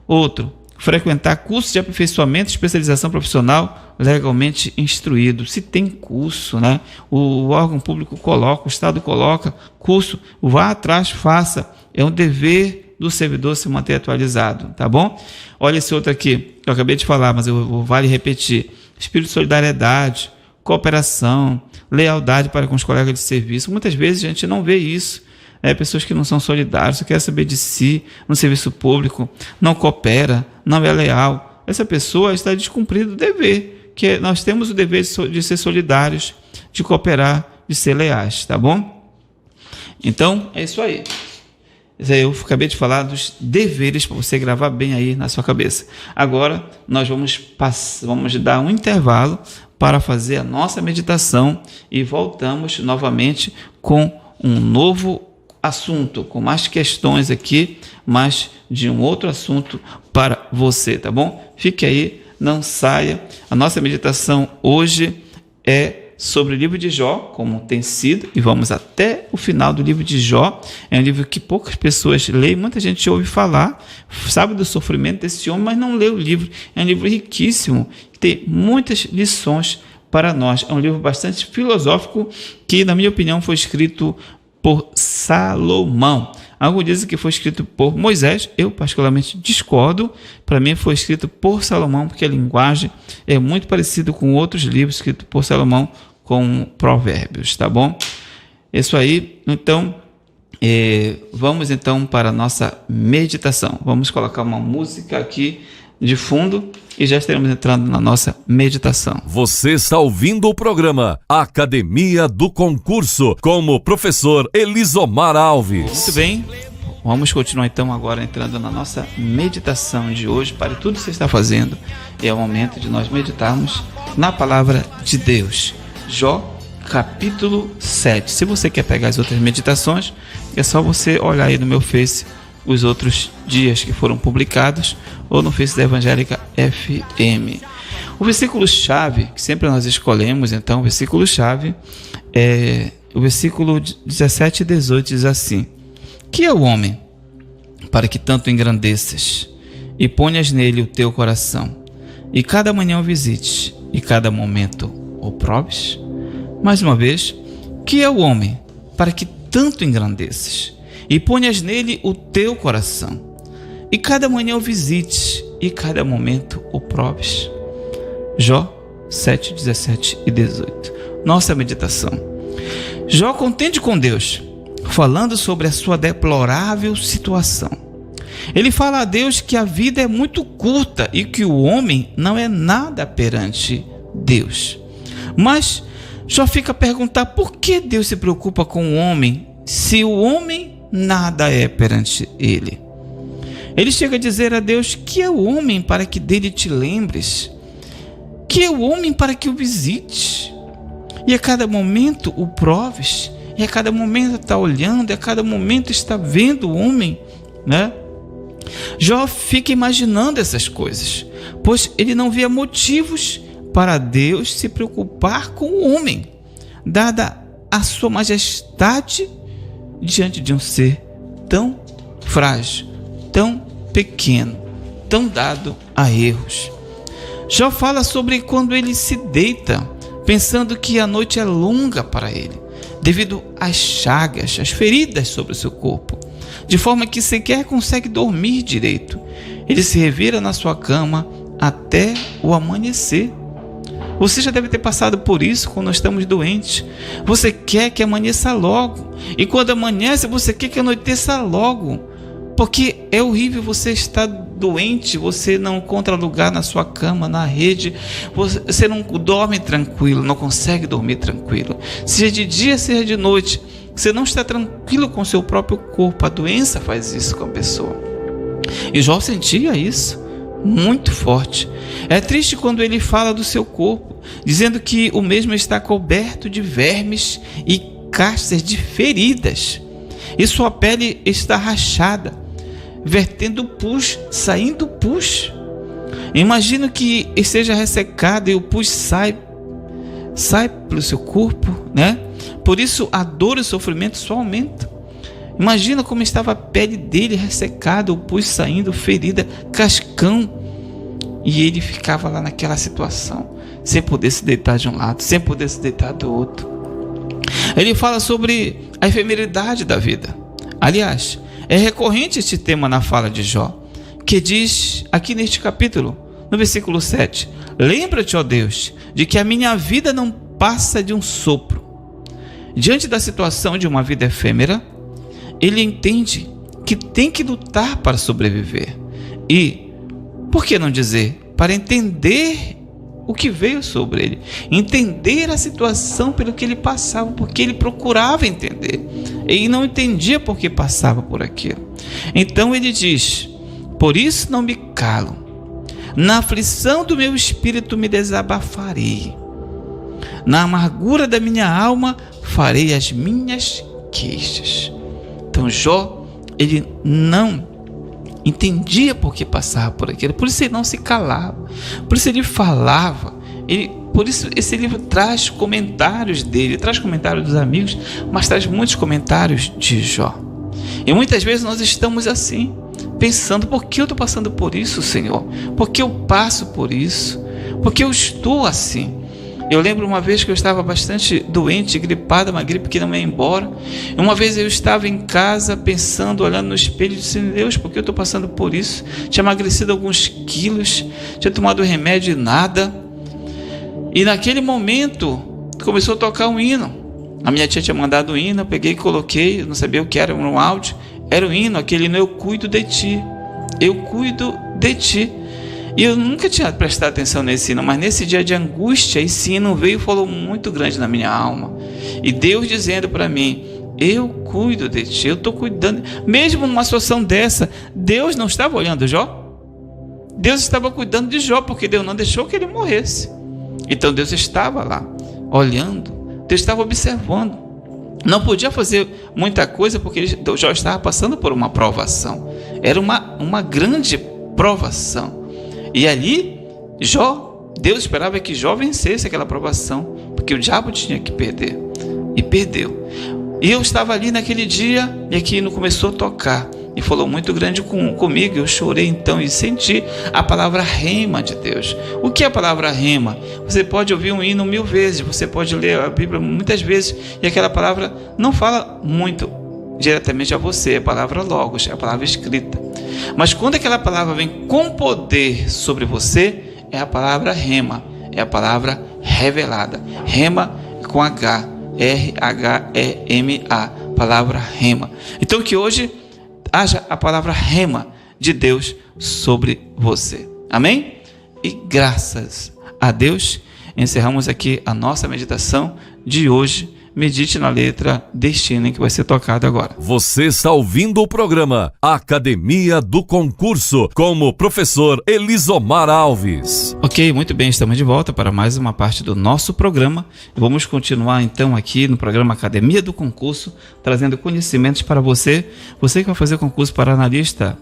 Outro: frequentar cursos de aperfeiçoamento e especialização profissional legalmente instruído. Se tem curso, né? O órgão público coloca, o Estado coloca curso, vá atrás, faça. É um dever do servidor se manter atualizado, tá bom? Olha esse outro aqui, que eu acabei de falar, mas vale repetir: espírito de solidariedade, cooperação, lealdade para com os colegas de serviço. Muitas vezes a gente não vê isso. Pessoas que não são solidárias, só quer saber de si no serviço público, não coopera, não é leal. Essa pessoa está descumprindo o dever, que nós temos o dever de ser solidários, de cooperar, de ser leais, tá bom? Então, é isso aí. Eu acabei de falar dos deveres para você gravar bem aí na sua cabeça. Agora, nós vamos dar um intervalo para fazer a nossa meditação e voltamos novamente com um novo assunto, com mais questões aqui, mais de um outro assunto para você, tá bom? Fique aí, não saia. A nossa meditação hoje é sobre o livro de Jó, como tem sido, e vamos até o final do livro de Jó. É um livro que poucas pessoas leem, muita gente ouve falar, sabe do sofrimento desse homem, mas não lê o livro. É um livro riquíssimo, tem muitas lições para nós. É um livro bastante filosófico que, na minha opinião, foi escrito por Salomão. Alguns dizem que foi escrito por Moisés. Eu particularmente discordo. Para mim foi escrito por Salomão, porque a linguagem é muito parecida com outros livros escritos por Salomão, com Provérbios, tá bom? Isso aí. Então, vamos então para a nossa meditação. Vamos colocar uma música aqui de fundo e já estaremos entrando na nossa meditação. Você está ouvindo o programa Academia do Concurso com o professor Elisomar Alves. Muito bem, vamos continuar então agora entrando na nossa meditação de hoje. Pare tudo que você está fazendo, é o momento de nós meditarmos na palavra de Deus. Jó, capítulo 7. Se você quer pegar as outras meditações, é só você olhar aí no meu Face os outros dias que foram publicados, ou no Face da Evangélica FM. O versículo-chave, que sempre nós escolhemos, então, o versículo-chave é o versículo 17 e 18, diz assim: que é o homem, para que tanto engrandeças, e ponhas nele o teu coração, e cada manhã o visites, e cada momento o probes? Mais uma vez, que é o homem, para que tanto engrandeças, e ponhas nele o teu coração, e cada manhã o visites, e cada momento o probes? Jó 7, 17 e 18. Nossa meditação. Jó contende com Deus, falando sobre a sua deplorável situação. Ele fala a Deus que a vida é muito curta e que o homem não é nada perante Deus. Mas Jó fica a perguntar por que Deus se preocupa com o homem, se o homem nada é perante ele. Ele chega a dizer a Deus que é o homem para que dele te lembres, que é o homem para que o visites, e a cada momento o proves, e a cada momento está olhando, e a cada momento está vendo o homem, né? Jó fica imaginando essas coisas, pois ele não via motivos para Deus se preocupar com o homem, dada a sua majestade diante de um ser tão frágil, tão pequeno, tão dado a erros. Jó fala sobre quando ele se deita, pensando que a noite é longa para ele, devido às chagas, às feridas sobre o seu corpo, de forma que sequer consegue dormir direito. Ele se revira na sua cama até o amanhecer. Você já deve ter passado por isso quando nós estamos doentes. Você quer que amanheça logo. E quando amanhece, você quer que anoiteça logo. Porque é horrível você estar doente, você não encontra lugar na sua cama, na rede. Você não dorme tranquilo, não consegue dormir tranquilo. Seja de dia, seja de noite. Você não está tranquilo com o seu próprio corpo. A doença faz isso com a pessoa. E Jó sentia isso muito forte. É triste quando ele fala do seu corpo, dizendo que o mesmo está coberto de vermes e castas de feridas, e sua pele está rachada, vertendo pus, saindo pus. Imagino que esteja ressecado e o pus sai pelo seu corpo, né? Por isso a dor e o sofrimento só aumentam. Imagina como estava a pele dele ressecada, o pus saindo, ferida, cascão. E ele ficava lá naquela situação, sem poder se deitar de um lado, sem poder se deitar do outro. Ele fala sobre a efemeridade da vida. Aliás, é recorrente este tema na fala de Jó, que diz aqui neste capítulo, no versículo 7, lembra-te, ó Deus, de que a minha vida não passa de um sopro. Diante da situação de uma vida efêmera, ele entende que tem que lutar para sobreviver. E, por que não dizer, para entender o que veio sobre ele, entender a situação pelo que ele passava, porque ele procurava entender, e não entendia por que passava por aquilo. Então ele diz, por isso não me calo, na aflição do meu espírito me desabafarei, na amargura da minha alma farei as minhas queixas. Então Jó, ele não entendia por que passava por aquilo, por isso ele não se calava, por isso ele falava. Por isso esse livro traz comentários dele, traz comentários dos amigos, mas traz muitos comentários de Jó. E muitas vezes nós estamos assim, pensando, por que eu estou passando por isso, Senhor? Por que eu passo por isso? Por que eu estou assim? Eu lembro uma vez que eu estava bastante doente, gripada, uma gripe que não ia embora. Uma vez eu estava em casa pensando, olhando no espelho, dizendo: Deus, por que eu estou passando por isso? Tinha emagrecido alguns quilos, tinha tomado remédio e nada. E naquele momento começou a tocar um hino. A minha tia tinha mandado o hino, eu peguei e coloquei, eu não sabia o que era, um áudio. Era o hino, aquele hino: eu cuido de ti, eu cuido de ti. E eu nunca tinha prestado atenção nesse hino, mas nesse dia de angústia, esse hino veio e falou muito grande na minha alma. E Deus dizendo para mim: eu cuido de ti, eu estou cuidando. Mesmo numa situação dessa, Deus não estava olhando Jó? Deus estava cuidando de Jó, porque Deus não deixou que ele morresse. Então Deus estava lá, olhando, Deus estava observando. Não podia fazer muita coisa, porque Jó estava passando por uma provação. Era uma grande provação. E ali, Deus esperava que Jó vencesse aquela provação, porque o diabo tinha que perder. E perdeu. E eu estava ali naquele dia, e aqui não começou a tocar. E falou muito grande comigo. Eu chorei então e senti a palavra rema de Deus. O que é a palavra rema? Você pode ouvir um hino 1000 vezes, você pode ler a Bíblia muitas vezes, e aquela palavra não fala muito diretamente a você. É a palavra logos, é a palavra escrita. Mas quando aquela palavra vem com poder sobre você, é a palavra rema, é a palavra revelada. Rema com H, R-H-E-M-A, palavra rema. Então que hoje haja a palavra rema de Deus sobre você. Amém? E graças a Deus, encerramos aqui a nossa meditação de hoje. Medite na letra Destino, que vai ser tocado agora. Você está ouvindo o programa Academia do Concurso, como professor Elisomar Alves. Ok, muito bem, estamos de volta para mais uma parte do nosso programa. Vamos continuar então aqui no programa Academia do Concurso, trazendo conhecimentos para você. Você que vai fazer concurso para analista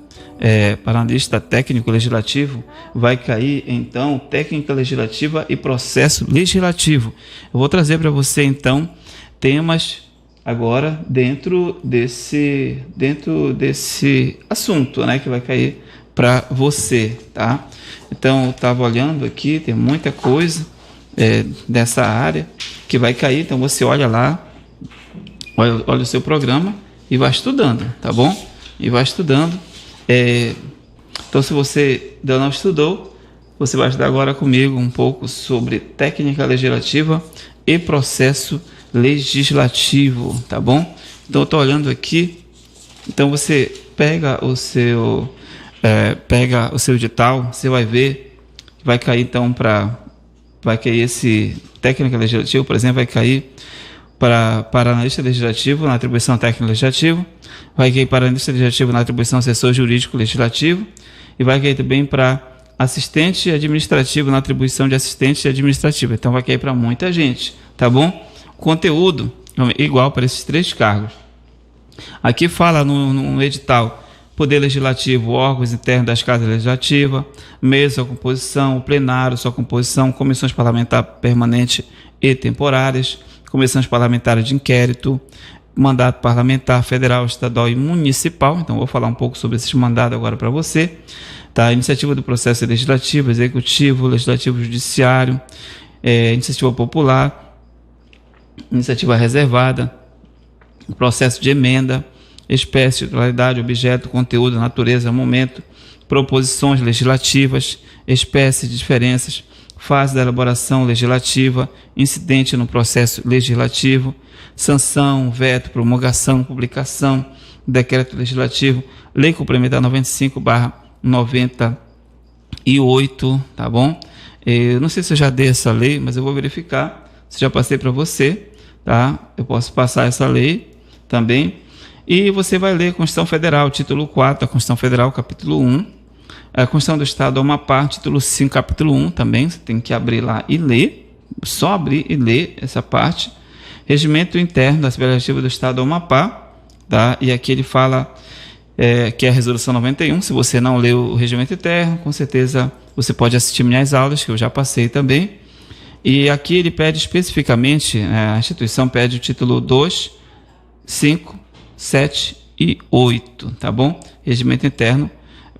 técnico legislativo, vai cair então técnica legislativa e processo legislativo. Eu vou trazer para você então temas agora dentro desse assunto, né, que vai cair para você, tá? Então eu estava olhando aqui, tem muita coisa dessa área que vai cair. Então você olha lá, olha o seu programa e vai estudando, tá bom? E vai estudando. Então se você ainda não estudou, você vai estudar agora comigo um pouco sobre técnica legislativa e processo legislativo, tá bom? Então eu estou olhando aqui. Então você pega o seu edital, você vai ver, vai cair então vai cair esse técnica legislativo, por exemplo, vai cair para analista legislativo na atribuição técnica legislativo, vai cair para analista legislativo na atribuição assessor jurídico legislativo, e vai cair também para assistente administrativo na atribuição de assistente administrativo. Então vai cair para muita gente, tá bom? Conteúdo igual para esses 3 cargos. Aqui fala no edital: Poder Legislativo, órgãos internos das casas legislativas, mesa, sua composição, plenário, sua composição, comissões parlamentares permanentes e temporárias, comissões parlamentares de inquérito, mandato parlamentar federal, estadual e municipal. Então vou falar um pouco sobre esses mandados agora para você, tá? Iniciativa do processo legislativo, executivo, legislativo, judiciário, iniciativa popular, iniciativa reservada, processo de emenda, espécie, titularidade, objeto, conteúdo, natureza, momento, proposições legislativas, espécie de diferenças, fase da elaboração legislativa, incidente no processo legislativo, sanção, veto, promulgação, publicação, decreto legislativo, lei complementar 95/98, tá bom? Eu não sei se eu já dei essa lei, mas eu vou verificar se já passei para você, tá? Eu posso passar essa lei também. E você vai ler a Constituição Federal, título 4, a Constituição Federal, capítulo 1, a Constituição do Estado do Amapá, título 5, capítulo 1 também. Você tem que abrir lá e ler, só abrir e ler essa parte. Regimento interno da Assembleia Legislativa do Estado do Amapá, tá? E aqui ele fala que é a Resolução 91. Se você não leu o regimento interno, com certeza você pode assistir minhas aulas, que eu já passei também. E aqui ele pede especificamente, a instituição pede o título 2, 5, 7 e 8, tá bom? Regimento interno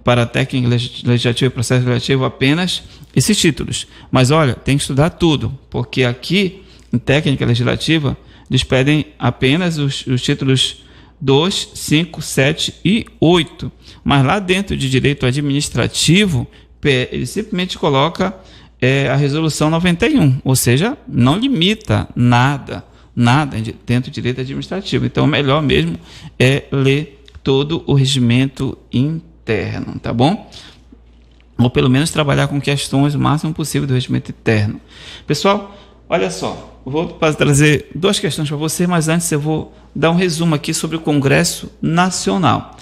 para técnica legislativa e processo legislativo apenas esses títulos. Mas olha, tem que estudar tudo, porque aqui em técnica legislativa eles pedem apenas os títulos 2, 5, 7 e 8. Mas lá dentro de direito administrativo, ele simplesmente coloca a resolução 91, ou seja, não limita nada dentro do direito administrativo. Então, o melhor mesmo é ler todo o regimento interno, tá bom? Ou pelo menos trabalhar com questões o máximo possível do regimento interno. Pessoal, olha só, vou trazer 2 questões para você, mas antes eu vou dar um resumo aqui sobre o Congresso Nacional.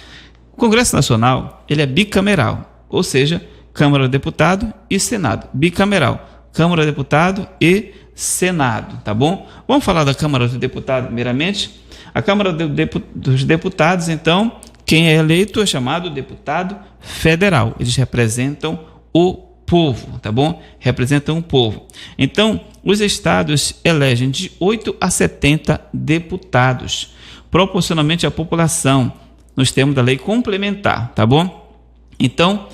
O Congresso Nacional, ele é bicameral, ou seja, Câmara do Deputado e Senado. Bicameral, Câmara do Deputado e Senado, tá bom? Vamos falar da Câmara do Deputado primeiramente. A Câmara dos Deputados, então, quem é eleito é chamado deputado federal. Eles representam o povo, tá bom? Representam o povo. Então, os estados elegem de 8 a 70 deputados, proporcionalmente à população, nos termos da lei complementar, tá bom? Então,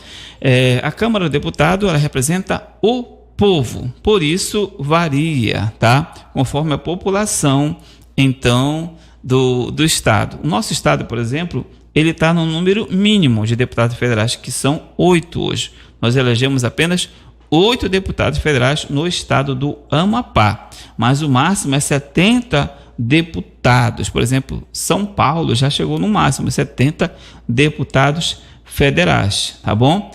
a Câmara do Deputado, ela representa o povo, por isso varia, tá? Conforme a população, então, do estado. O nosso estado, por exemplo, ele está no número mínimo de deputados federais, que são 8 hoje. Nós elegemos apenas 8 deputados federais no estado do Amapá, mas o máximo é 70 deputados. Por exemplo, São Paulo já chegou no máximo 70 deputados federais, tá bom?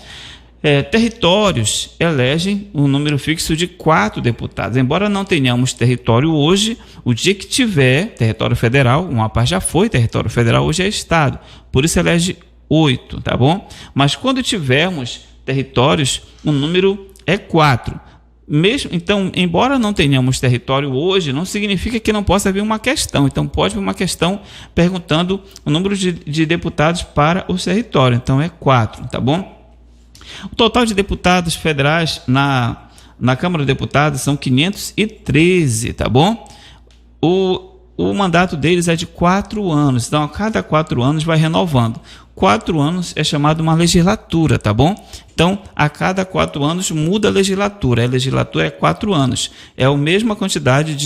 Territórios elegem um número fixo de 4 deputados. Embora não tenhamos território hoje, o dia que tiver território federal, uma parte já foi território federal, hoje é estado, por isso elege 8, tá bom? Mas quando tivermos territórios, o número é 4. Então, embora não tenhamos território hoje, não significa que não possa haver uma questão. Então, pode haver uma questão perguntando o número de deputados para o território. Então, é 4, tá bom? O total de deputados federais na Câmara de Deputados são 513, tá bom? O mandato deles é de 4 anos, então a cada 4 anos vai renovando. 4 anos é chamado uma legislatura, tá bom? Então, a cada 4 anos muda a legislatura. A legislatura é 4 anos. É a mesma quantidade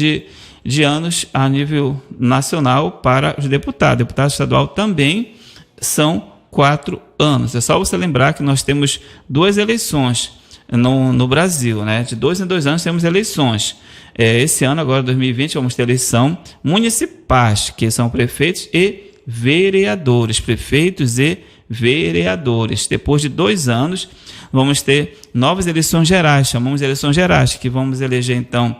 de anos a nível nacional para os deputados. Deputado estadual também são 4 anos. É só você lembrar que nós temos 2 eleições no Brasil, né? De 2 em 2 anos temos eleições. Esse ano, agora 2020, vamos ter eleição municipais, que são prefeitos e vereadores, prefeitos e vereadores. Depois de 2 anos, vamos ter novas eleições gerais, chamamos de eleições gerais, que vamos eleger, então,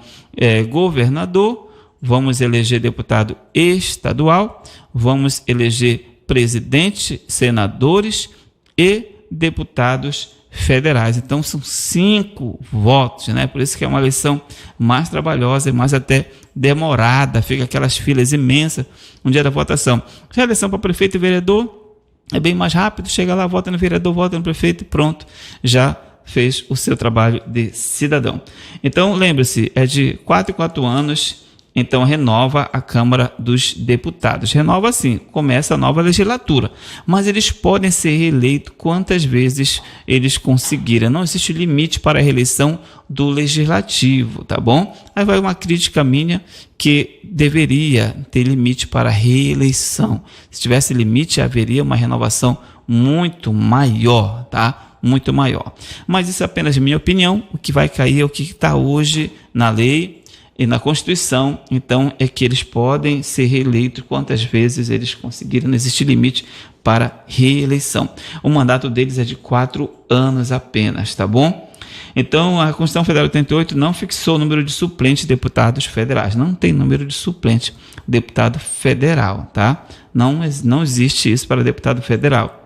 governador, vamos eleger deputado estadual, vamos eleger presidente, senadores e deputados federais. Então são 5 votos, né? Por isso que é uma eleição mais trabalhosa e mais até demorada, fica aquelas filas imensas no dia da votação. Já a eleição para prefeito e vereador é bem mais rápido, chega lá, vota no vereador, vota no prefeito e pronto, já fez o seu trabalho de cidadão. Então lembre-se, é de 4 em 4 anos. Então, renova a Câmara dos Deputados. Renova assim, começa a nova legislatura. Mas eles podem ser reeleitos quantas vezes eles conseguirem. Não existe limite para a reeleição do Legislativo, tá bom? Aí vai uma crítica minha que deveria ter limite para a reeleição. Se tivesse limite, haveria uma renovação muito maior, tá? Muito maior. Mas isso é apenas minha opinião. O que vai cair é o que está hoje na lei e na Constituição, então, é que eles podem ser reeleitos quantas vezes eles conseguirem, não existe limite para reeleição. O mandato deles é de 4 anos apenas, tá bom? Então, a Constituição Federal 88 não fixou o número de suplentes de deputados federais, não tem número de suplente deputado federal, tá? Não existe isso para deputado federal.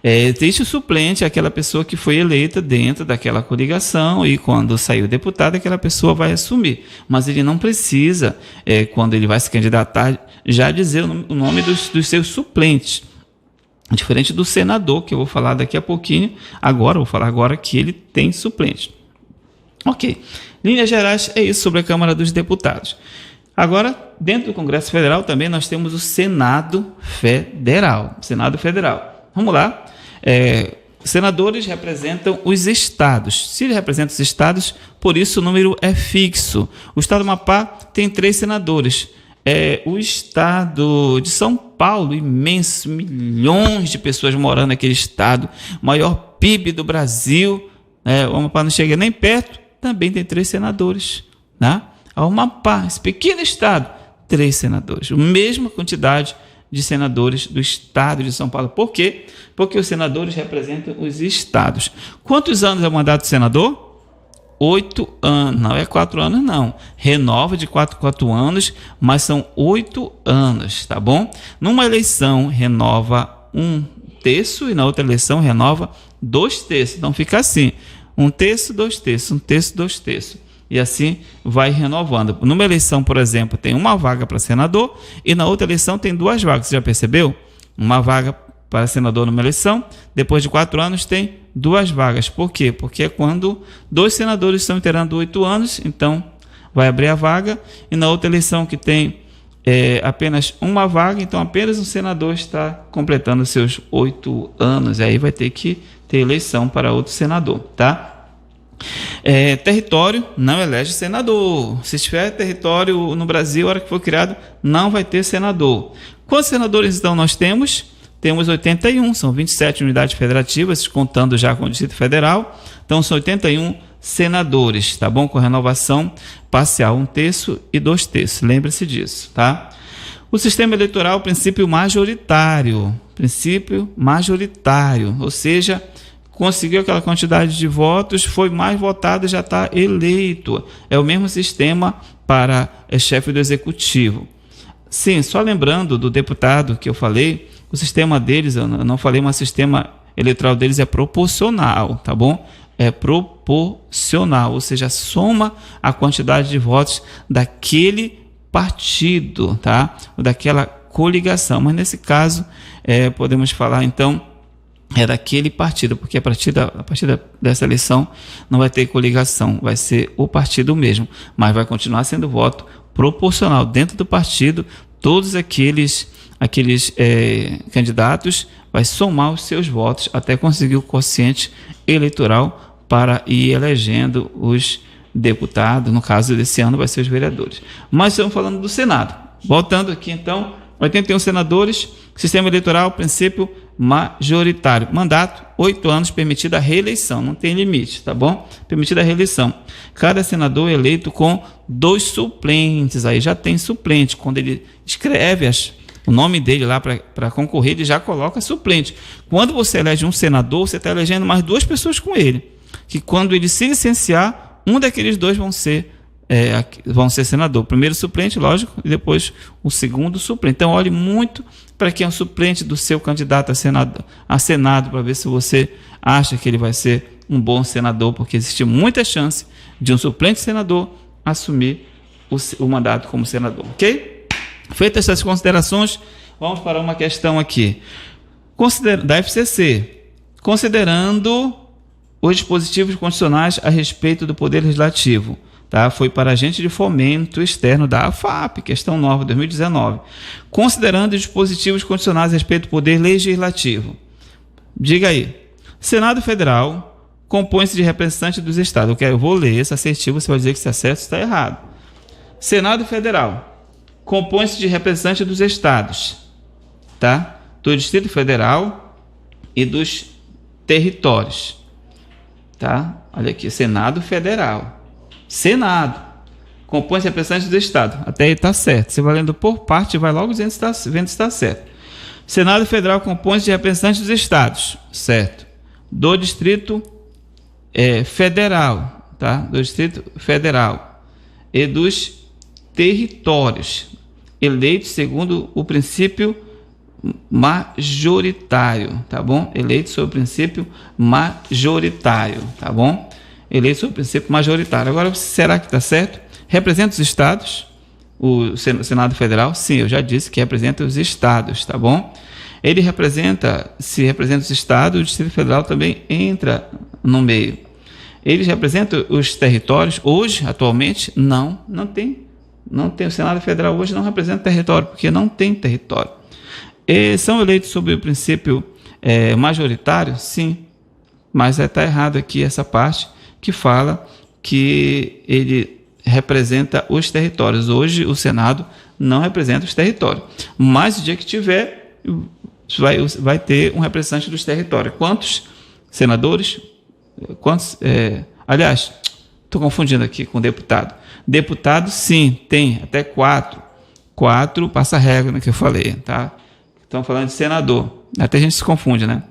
Existe o suplente, aquela pessoa que foi eleita dentro daquela coligação e quando saiu deputado, aquela pessoa vai assumir. Mas ele não precisa, quando ele vai se candidatar, já dizer o nome dos seus suplentes. Diferente do senador, que eu vou falar daqui a pouquinho, vou falar agora que ele tem suplente. Ok, linhas gerais é isso sobre a Câmara dos Deputados. Agora, dentro do Congresso Federal também nós temos o Senado Federal. Senado Federal. Vamos lá. Senadores representam os estados. Se ele representa os estados, por isso o número é fixo. O estado do Amapá tem 3 senadores. O estado de São Paulo, imenso, milhões de pessoas morando naquele estado, maior PIB do Brasil, o Amapá não chega nem perto, também tem 3 senadores. Né? O Amapá, esse pequeno estado, 3 senadores, a mesma quantidade de senadores do estado de São Paulo. Por quê? Porque os senadores representam os estados. Quantos anos é o mandato do senador? 8 anos, não é 4 anos não, renova de 4 em 4 anos, mas são 8 anos, tá bom? Numa eleição renova 1/3 e na outra eleição renova 2/3, então fica assim, 1/3, 2/3, 1/3, 2/3, e assim vai renovando. Numa eleição, por exemplo, tem uma vaga para senador e na outra eleição tem 2 vagas, você já percebeu? Uma vaga para senador numa eleição, depois de 4 anos tem 2 vagas. Por quê? Porque é quando 2 senadores estão inteirando 8 anos, então vai abrir a vaga, e na outra eleição que tem apenas uma vaga, então apenas um senador está completando seus 8 anos, aí vai ter que ter eleição para outro senador, tá? Território não elege senador. Se tiver território no Brasil, a hora que for criado, não vai ter senador. Quantos senadores então nós temos? Temos 81, são 27 unidades federativas, contando já com o Distrito Federal. Então são 81 senadores, tá bom? Com renovação parcial, 1/3 e 2/3. Lembre-se disso, tá? O sistema eleitoral, princípio majoritário, ou seja, conseguiu aquela quantidade de votos, foi mais votado e já está eleito. É o mesmo sistema para chefe do executivo. Sim, só lembrando do deputado que eu falei, o sistema deles, eu não falei, mas o sistema eleitoral deles é proporcional, tá bom? É proporcional, ou seja, soma a quantidade de votos daquele partido, tá? Ou daquela coligação. Mas nesse caso, podemos falar então, daquele partido, porque a partir dessa eleição não vai ter coligação, vai ser o partido mesmo, mas vai continuar sendo voto proporcional. Dentro do partido, todos aqueles candidatos vai somar os seus votos até conseguir o quociente eleitoral para ir elegendo os deputados. No caso desse ano vai ser os vereadores. Mas estamos falando do Senado. Voltando aqui então, 81 senadores, sistema eleitoral, princípio majoritário. Mandato, 8 anos, permitida a reeleição, não tem limite, tá bom? Permitida a reeleição. Cada senador é eleito com 2 suplentes, aí já tem suplente. Quando ele escreve o nome dele lá para concorrer, ele já coloca suplente. Quando você elege um senador, você está elegendo mais 2 pessoas com ele, que quando ele se licenciar, um daqueles 2 vão ser senador. Primeiro suplente, lógico, e depois o segundo suplente. Então, olhe muito para quem é o suplente do seu candidato a Senado, para ver se você acha que ele vai ser um bom senador, porque existe muita chance de um suplente senador assumir o mandato como senador, ok? Feitas essas considerações, vamos para uma questão aqui. Da FCC, considerando os dispositivos constitucionais a respeito do Poder Legislativo, tá? Foi para agente de fomento externo da AFAP, questão nova, 2019. Considerando os dispositivos constitucionais a respeito do Poder Legislativo. Diga aí. Senado Federal compõe-se de representantes dos estados. Eu vou ler esse assertivo, você vai dizer que se é certo ou está errado. Senado Federal compõe-se de representantes dos estados, tá? Do Distrito Federal e dos territórios, tá? Olha aqui, Senado Federal. Senado compõe-se de representantes do estado. Até aí está certo. Você vai lendo por parte, vai logo vendo se está certo. Senado Federal compõe-se de representantes dos estados, certo? Do Distrito Federal, tá? Do Distrito Federal e dos territórios, eleitos segundo o princípio majoritário, tá bom? Eleitos sob o princípio majoritário, tá bom? Eleitos sob o princípio majoritário. Agora, será que está certo? Representa os estados? O Senado Federal? Sim, eu já disse que representa os estados, tá bom? Ele se representa os estados, o Distrito Federal também entra no meio. Eles representam os territórios? Hoje, atualmente, não tem. Não tem. O Senado Federal hoje não representa território, porque não tem território. São eleitos sob o princípio majoritário? Sim, mas está errado aqui essa parte que fala que ele representa os territórios. Hoje o Senado não representa os territórios, mas o dia que tiver, vai ter um representante dos territórios. Quantos senadores? Aliás, estou confundindo aqui com deputado. Deputado, sim, tem até 4. 4 passa a regra, né, que eu falei, tá? Estamos falando de senador. Até a gente se confunde, né?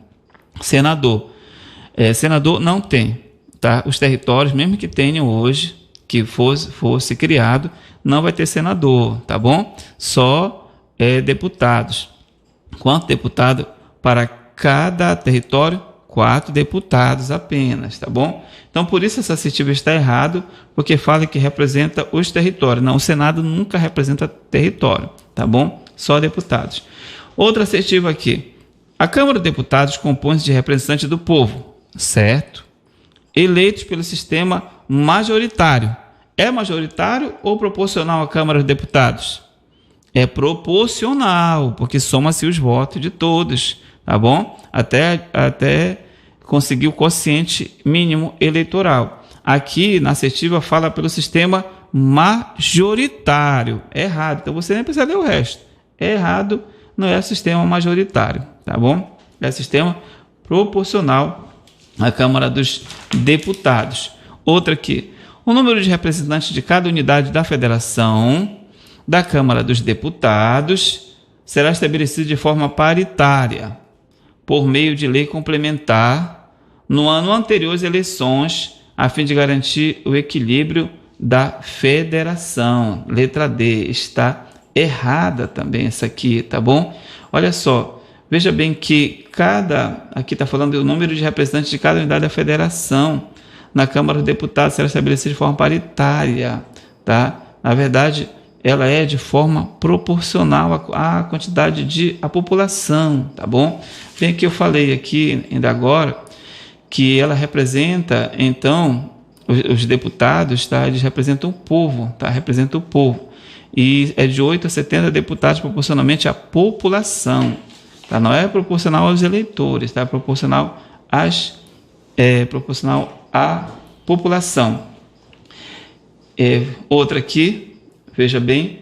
Senador. Senador não tem, tá? Os territórios, mesmo que tenham hoje, que fosse criado, não vai ter senador, tá bom? Só deputados. Quanto deputado para cada território? 4 deputados apenas, tá bom? Então, por isso essa assertiva está errado, porque fala que representa os territórios. Não, o Senado nunca representa território, tá bom? Só deputados. Outra assertiva aqui. A Câmara dos Deputados compõe-se de representantes do povo, certo? Eleitos pelo sistema majoritário. É majoritário ou proporcional à Câmara dos Deputados? É proporcional, porque soma-se os votos de todos, tá bom? Até conseguir o quociente mínimo eleitoral. Aqui na assertiva fala pelo sistema majoritário. É errado, então você nem precisa ler o resto. É errado, não é o sistema majoritário, tá bom? É o sistema proporcional à Câmara dos Deputados. Outra aqui. O número de representantes de cada unidade da federação da Câmara dos Deputados será estabelecido de forma paritária, por meio de lei complementar, no ano anterior às eleições, a fim de garantir o equilíbrio da federação. Letra D, está errada também essa aqui, tá bom? Olha só, veja bem que aqui está falando do número de representantes de cada unidade da federação na Câmara dos Deputados será estabelecido de forma paritária, tá? Na verdade, ela é de forma proporcional à quantidade a população, tá bom? Bem que eu falei aqui ainda agora que ela representa, então, os deputados, tá? Eles representam o povo, tá? Representam o povo. E é de 8 a 70 deputados proporcionalmente à população, tá? Não é proporcional aos eleitores, tá? Proporcional à população. Outra aqui, veja bem,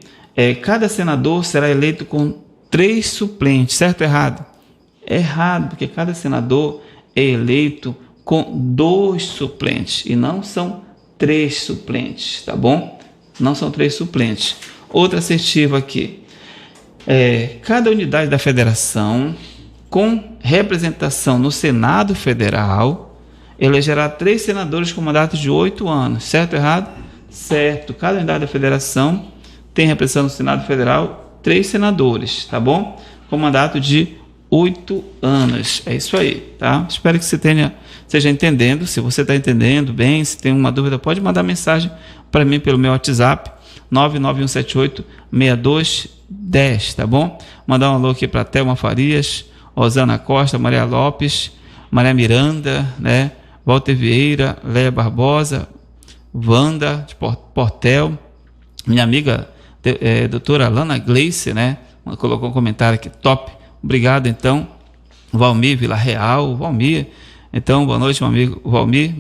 cada senador será eleito com 3 suplentes, certo ou errado? É errado, porque cada senador é eleito com 2 suplentes e não são 3 suplentes, tá bom? Não são 3 suplentes. Outra assertiva aqui. Cada unidade da federação com representação no Senado Federal elegerá 3 senadores com mandato de 8 anos, certo ou errado? Certo. Cada unidade da federação tem representação no Senado Federal 3 senadores, tá bom? Com mandato de 8 anos. É isso aí, tá? Espero que você esteja entendendo. Se você está entendendo bem, se tem uma dúvida, pode mandar mensagem para mim pelo meu WhatsApp 991786210, tá bom? Mandar um alô aqui para Thelma Farias, Rosana Costa, Maria Lopes, Maria Miranda, né? Walter Vieira, Léa Barbosa, Wanda de Portel, minha amiga doutora Lana Gleice, né? Colocou um comentário aqui, top. Obrigado, então, Valmir Vila Real, Valmir. Então, boa noite, meu amigo Valmir,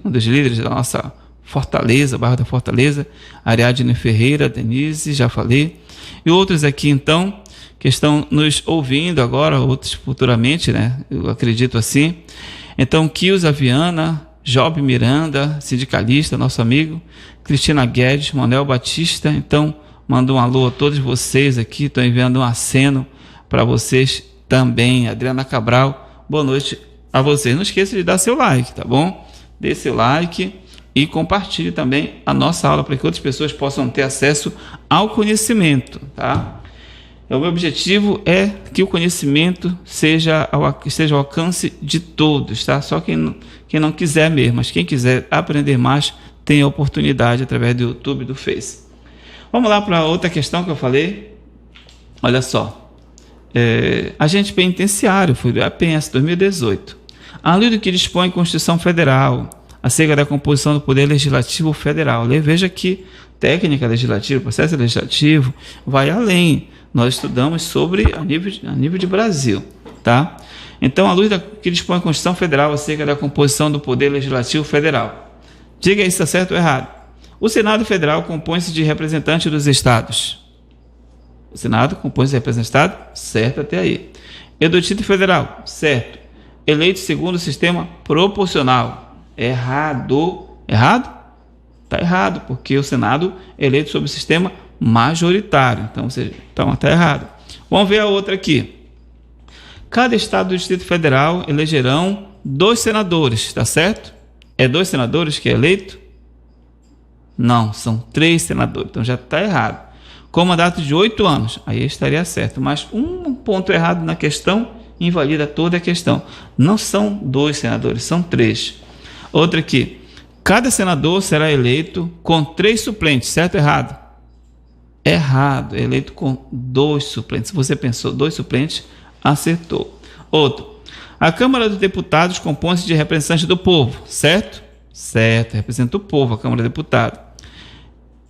um dos líderes da nossa Fortaleza, bairro da Fortaleza, Ariadne Ferreira, Denise, já falei, e outros aqui, então, que estão nos ouvindo agora, outros futuramente, né? Eu acredito assim. Então, Kilza Viana, Job Miranda, sindicalista, nosso amigo, Cristina Guedes, Manuel Batista. Então, mando um alô a todos vocês aqui, estou enviando um aceno para vocês também. Adriana Cabral, boa noite a vocês. Não esqueça de dar seu like, tá bom? Dê seu like e compartilhe também a nossa aula para que outras pessoas possam ter acesso ao conhecimento, tá? O meu objetivo é que o conhecimento esteja ao alcance de todos, tá? Só quem não quiser mesmo, mas quem quiser aprender mais tem a oportunidade através do YouTube e do Face. Vamos lá para outra questão que eu falei. Olha só. Agente penitenciário, foi a PENS 2018. Além do que dispõe a Constituição Federal, acerca da composição do Poder Legislativo Federal. Veja que técnica legislativa, processo legislativo, vai além. Nós estudamos sobre a nível de Brasil, tá? Então, à luz da que dispõe a Constituição Federal acerca da composição do Poder Legislativo Federal. Diga aí se está certo ou errado. O Senado Federal compõe-se de representantes dos estados. O Senado compõe-se de representante, certo até aí. E do Distrito Federal, certo. Eleito segundo o sistema proporcional. Errado. Errado? Está errado, porque o Senado é eleito sob o sistema majoritário. Então, está errado. Vamos ver a outra aqui. Cada estado do Distrito Federal elegerão 2 senadores, está certo? É 2 senadores que é eleito? Não, são 3 senadores, então já está errado. Com mandato de 8 anos, aí estaria certo, mas um ponto errado na questão invalida toda a questão. Não são 2 senadores, são 3. Outra aqui. Cada senador será eleito com 3 suplentes, certo ou errado? Errado, é eleito com 2 suplentes. Se você pensou 2 suplentes, acertou. Outro. A Câmara dos Deputados compõe-se de representantes do povo, certo? Certo, representa o povo, a Câmara dos Deputados.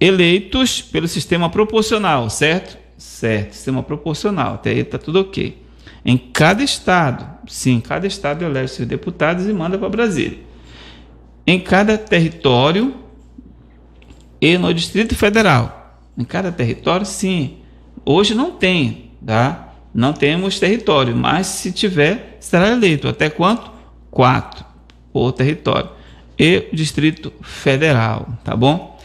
Eleitos pelo sistema proporcional, certo? Certo, sistema proporcional, até aí está tudo ok. Em cada estado, sim, cada estado elege seus deputados e manda para Brasília. Em cada território e no Distrito Federal. Em cada território, sim. Hoje não tem, tá? Não temos território, mas se tiver, será eleito. Até quanto? 4 por território. E o Distrito Federal, tá bom?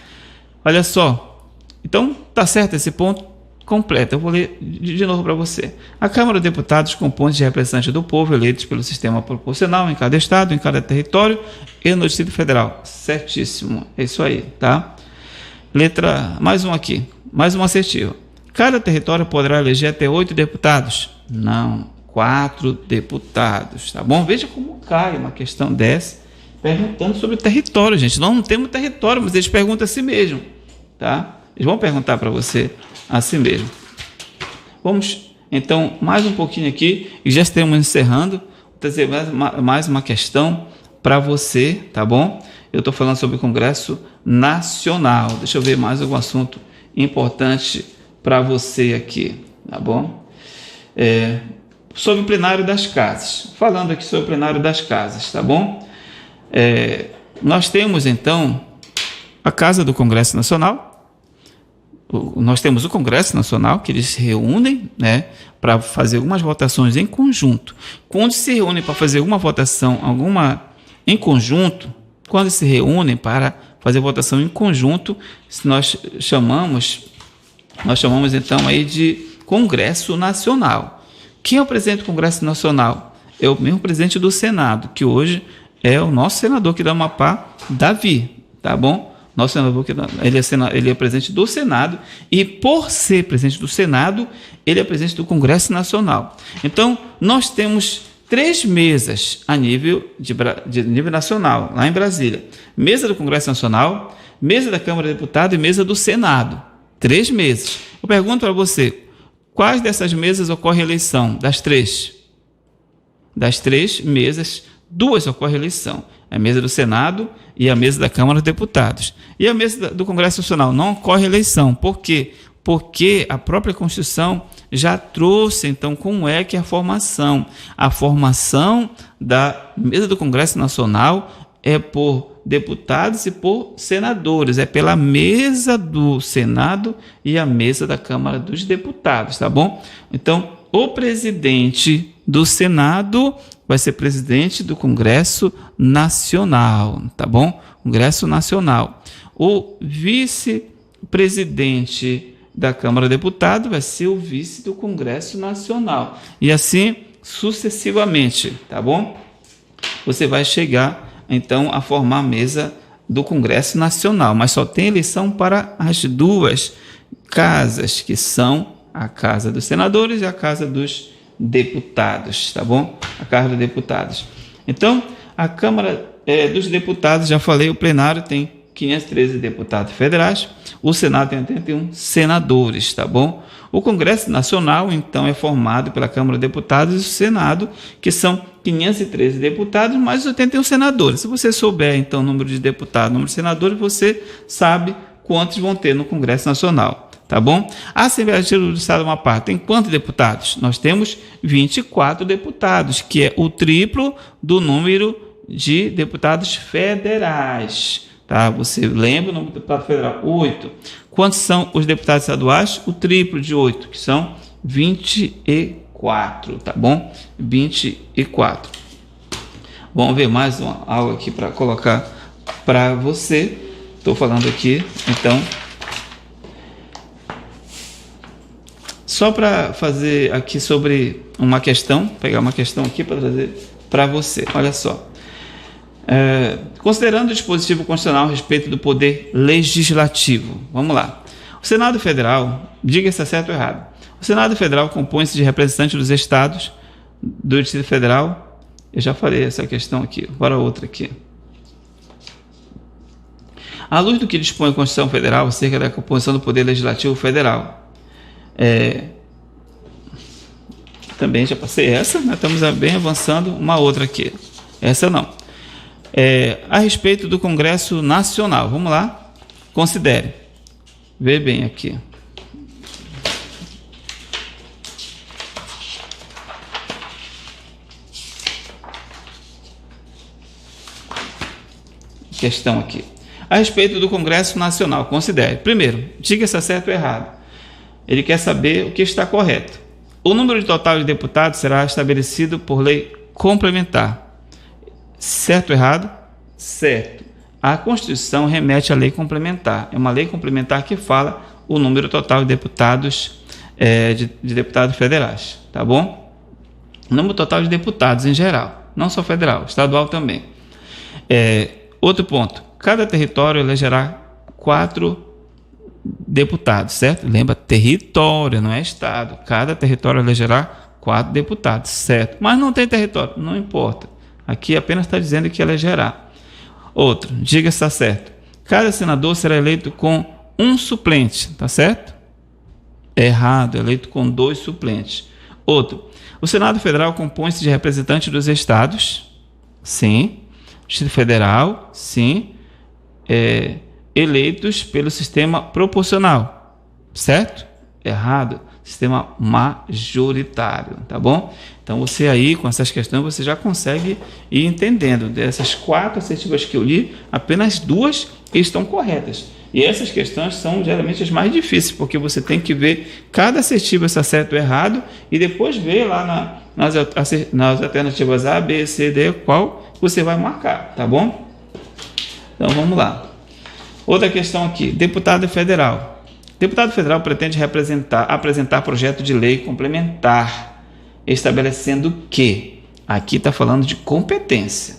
Olha só. Então, tá certo esse ponto completo. Eu vou ler de novo para você. A Câmara dos Deputados compõe-se de representantes do povo eleitos pelo sistema proporcional em cada estado, em cada território e no Distrito Federal. Certíssimo. É isso aí, tá? Mais um aqui. Mais uma assertiva. Cada território poderá eleger até 8 deputados? Não, 4 deputados, tá bom? Veja como cai uma questão dessa, perguntando sobre o território, gente. Nós não temos território, mas eles perguntam a si mesmo, tá? Eles vão perguntar para você a si mesmo. Vamos, então, mais um pouquinho aqui, e já estamos encerrando. Vou trazer mais uma questão para você, tá bom? Eu estou falando sobre o Congresso Nacional. Deixa eu ver mais algum assunto importante para você aqui, tá bom? Sobre o plenário das casas. Falando aqui sobre o plenário das casas, tá bom? Nós temos, então, a Casa do Congresso Nacional. Nós temos o Congresso Nacional, que eles se reúnem, né, para fazer algumas votações em conjunto. Quando se reúnem para fazer alguma votação, em conjunto, quando se reúnem para fazer votação em conjunto, nós chamamos então aí de Congresso Nacional. Quem é o presidente do Congresso Nacional? É o mesmo presidente do Senado, que hoje é o nosso senador aqui da Amapá, Davi, tá bom? Nosso senador, ele é presidente do Senado, e por ser presidente do Senado, ele é presidente do Congresso Nacional. Então, nós temos 3 mesas a nível nacional, lá em Brasília. Mesa do Congresso Nacional, mesa da Câmara dos Deputados e mesa do Senado. 3 mesas. Eu pergunto para você, quais dessas mesas ocorre eleição? Das 3? Das 3 mesas, 2 ocorre eleição. A mesa do Senado e a mesa da Câmara dos Deputados. E a mesa do Congresso Nacional não ocorre eleição. Por quê? Porque a própria Constituição já trouxe, então, como é que é a formação. A formação da mesa do Congresso Nacional é por deputados e por senadores. É pela mesa do Senado e a mesa da Câmara dos Deputados, tá bom? Então, o presidente do Senado vai ser presidente do Congresso Nacional, tá bom? Congresso Nacional. O vice-presidente da Câmara dos Deputados vai ser o vice do Congresso Nacional. E assim sucessivamente, tá bom? Você vai chegar, então, a formar a mesa do Congresso Nacional, mas só tem eleição para as 2 casas, que são a Casa dos Senadores e a Casa dos Deputados, tá bom? A Câmara dos Deputados. Então, a Câmara dos Deputados, já falei, o plenário tem 513 deputados federais, o Senado tem 81 senadores, tá bom? O Congresso Nacional, então, é formado pela Câmara dos Deputados e o Senado, que são 513 deputados, mais 81 senadores. Se você souber, então, o número de deputados, o número de senadores, você sabe quantos vão ter no Congresso Nacional. tá bom? A Assembleia Legislativa do Estado do Amapá tem quantos deputados? Nós temos 24 deputados, que é o triplo do número de deputados federais, tá? Você lembra o número de deputado federal? 8. Quantos são os deputados estaduais? O triplo de 8, que são 24, tá bom? 24. Vamos ver mais uma aula aqui para colocar para você. Estou falando aqui, então, só para fazer aqui sobre uma questão, pegar uma questão aqui para trazer para você. Olha só. Considerando o dispositivo constitucional a respeito do poder legislativo, vamos lá. O Senado Federal, diga se é certo ou errado. O Senado Federal compõe-se de representantes dos estados, do Distrito Federal. Eu já falei essa questão aqui, agora outra aqui. À luz do que dispõe a Constituição Federal acerca da composição do Poder Legislativo Federal, também já passei essa, nós estamos bem avançando, uma outra aqui. Essa não. A respeito do Congresso Nacional, vamos lá, considere. Vê bem aqui. Questão aqui. A respeito do Congresso Nacional, considere. Primeiro, diga se é certo ou errado. Ele quer saber o que está correto. O número total de deputados será estabelecido por lei complementar. Certo ou errado? Certo. A Constituição remete à lei complementar. É uma lei complementar que fala o número total de deputados, de deputados federais. Tá bom? O número total de deputados em geral. Não só federal, estadual também. Outro ponto. Cada território elegerá 4 deputados, certo? Lembra, território, não é estado. Cada território elegerá 4 deputados, certo? Mas não tem território, não importa. Aqui apenas está dizendo que elegerá. Outro, diga se está certo. Cada senador será eleito com um suplente, tá certo? Errado, eleito com 2 suplentes. Outro, o Senado Federal compõe-se de representantes dos estados, sim. Distrito Federal, sim. Eleitos pelo sistema proporcional, certo? Errado, sistema majoritário, tá bom? Então você aí, com essas questões, você já consegue ir entendendo. Dessas 4 assertivas que eu li, apenas 2 estão corretas. E essas questões são geralmente as mais difíceis, porque você tem que ver cada assertiva se acerta ou errado, e depois ver lá nas alternativas A, B, C, D, qual você vai marcar, tá bom? Então vamos lá. Outra questão aqui, deputado federal. Deputado federal pretende apresentar projeto de lei complementar, estabelecendo que, aqui está falando de competência.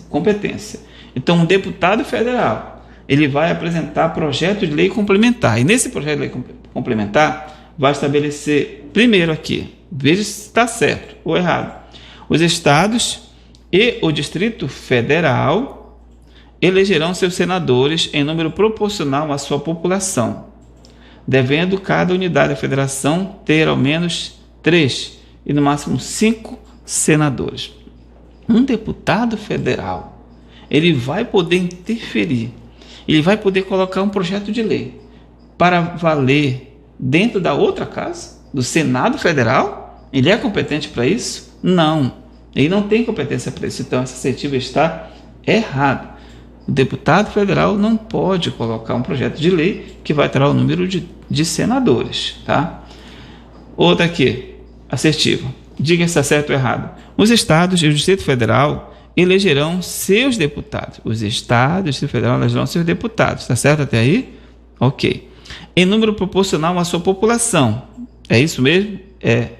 Então, um deputado federal, ele vai apresentar projeto de lei complementar, e nesse projeto de lei complementar, vai estabelecer, primeiro aqui, veja se está certo ou errado, os estados e o Distrito Federal elegerão seus senadores em número proporcional à sua população, devendo cada unidade da federação ter ao menos 3 e no máximo 5 senadores. Um deputado federal, ele vai poder interferir, ele vai poder colocar um projeto de lei para valer dentro da outra casa, do Senado Federal. Ele é competente para isso? Não, ele não tem competência para isso. Então essa assertiva está errada. O deputado federal não pode colocar um projeto de lei que vai alterar o número de senadores, tá? Outra aqui, assertiva. Diga se está certo ou errado. Os estados e o Distrito Federal elegerão seus deputados. Os estados e o Distrito Federal elegerão seus deputados. Está certo até aí? Ok. Em número proporcional à sua população. É isso mesmo? É.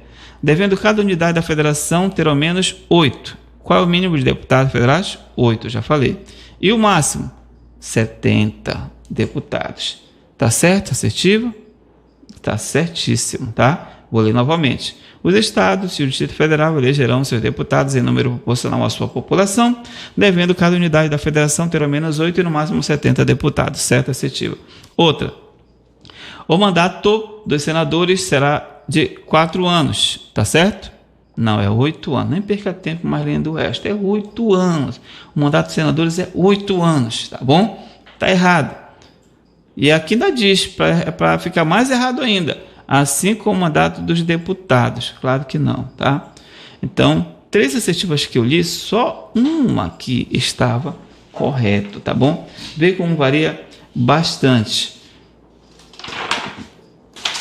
Devendo cada unidade da federação ter ao menos 8. Qual é o mínimo de deputados federais? 8, já falei. E o máximo? 70 deputados. Tá certo? Assertivo? Tá certíssimo, tá? Vou ler novamente. Os estados e o Distrito Federal elegerão seus deputados em número proporcional à sua população, devendo cada unidade da federação ter ao menos 8 e no máximo 70 deputados. Certo? Assertivo. Outra. O mandato dos senadores será de 4 anos. Tá certo? Não, é 8 anos. Nem perca tempo mais lendo o resto. É 8 anos. O mandato dos senadores é 8 anos, tá bom? Tá errado. E aqui ainda diz, para ficar mais errado ainda, assim como o mandato dos deputados. Claro que não, tá? Então, 3 assertivas que eu li, só uma que estava correto, tá bom? Vê como varia bastante.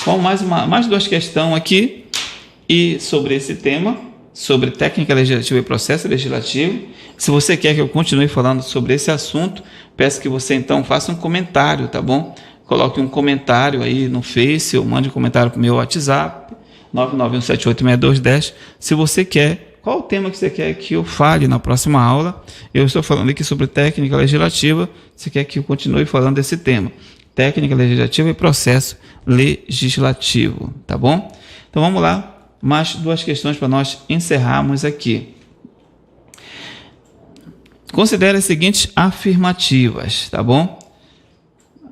Bom, mais 2 questões aqui e sobre esse tema, sobre técnica legislativa e processo legislativo. Se você quer que eu continue falando sobre esse assunto, peço que você então faça um comentário, tá bom? Coloque um comentário aí no Face ou mande um comentário para o meu WhatsApp, 991786210. Se você quer, qual o tema que você quer que eu fale na próxima aula? Eu estou falando aqui sobre técnica legislativa. Você quer que eu continue falando desse tema? Técnica legislativa e processo legislativo, tá bom? Então vamos lá. Mais 2 questões para nós encerrarmos aqui. Considere as seguintes afirmativas, tá bom?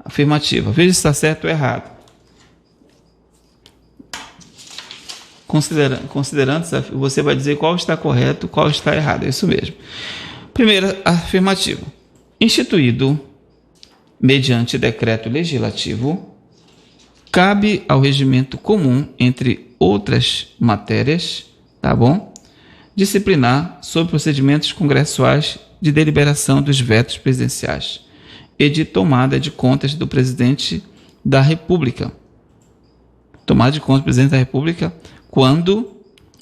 Afirmativa. Veja se está certo ou errado. Considerando, você vai dizer qual está correto, qual está errado. É isso mesmo. Primeira afirmativa. Instituído mediante decreto legislativo, cabe ao regimento comum, entre outras matérias, tá bom? Disciplinar sobre procedimentos congressuais de deliberação dos vetos presidenciais e de tomada de contas do presidente da República. Tomada de contas do presidente da República quando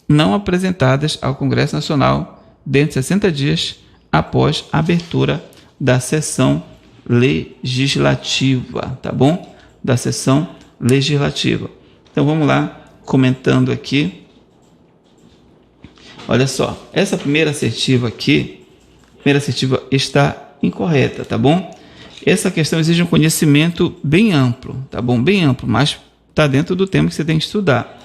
não apresentadas ao Congresso Nacional dentro de 60 dias após a abertura da sessão legislativa, tá bom? Da sessão legislativa. Então vamos lá, comentando aqui. Olha só, essa primeira assertiva aqui, está incorreta, tá bom? Essa questão exige um conhecimento bem amplo, tá bom? Bem amplo, mas está dentro do tema que você tem que estudar.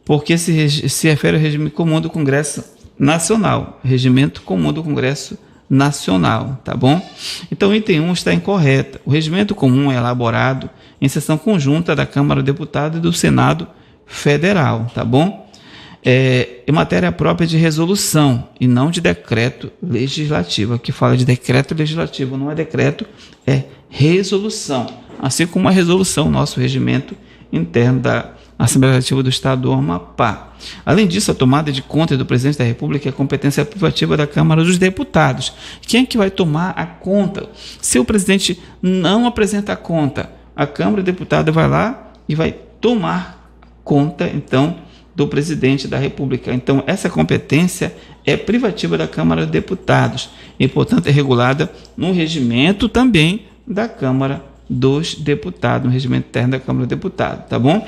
Porque se refere ao regime comum do Congresso Nacional, regimento comum do Congresso Nacional, tá bom? Então, o item 1 está incorreta. O regimento comum é elaborado em sessão conjunta da Câmara dos Deputados e do Senado Federal, tá bom? É matéria própria de resolução e não de decreto legislativo. Aqui fala de decreto legislativo, não é decreto, é resolução. Assim como a resolução, nosso regimento interno da Assembleia Legislativa do Estado do Amapá. Além disso, a tomada de conta do presidente da República é competência privativa da Câmara dos Deputados. Quem é que vai tomar a conta? Se o presidente não apresenta a conta, a Câmara dos Deputados vai lá e vai tomar conta, então, do presidente da República. Então, essa competência é privativa da Câmara dos Deputados e, portanto, é regulada no regimento também da Câmara dos Deputados, no regimento interno da Câmara dos Deputados, tá bom?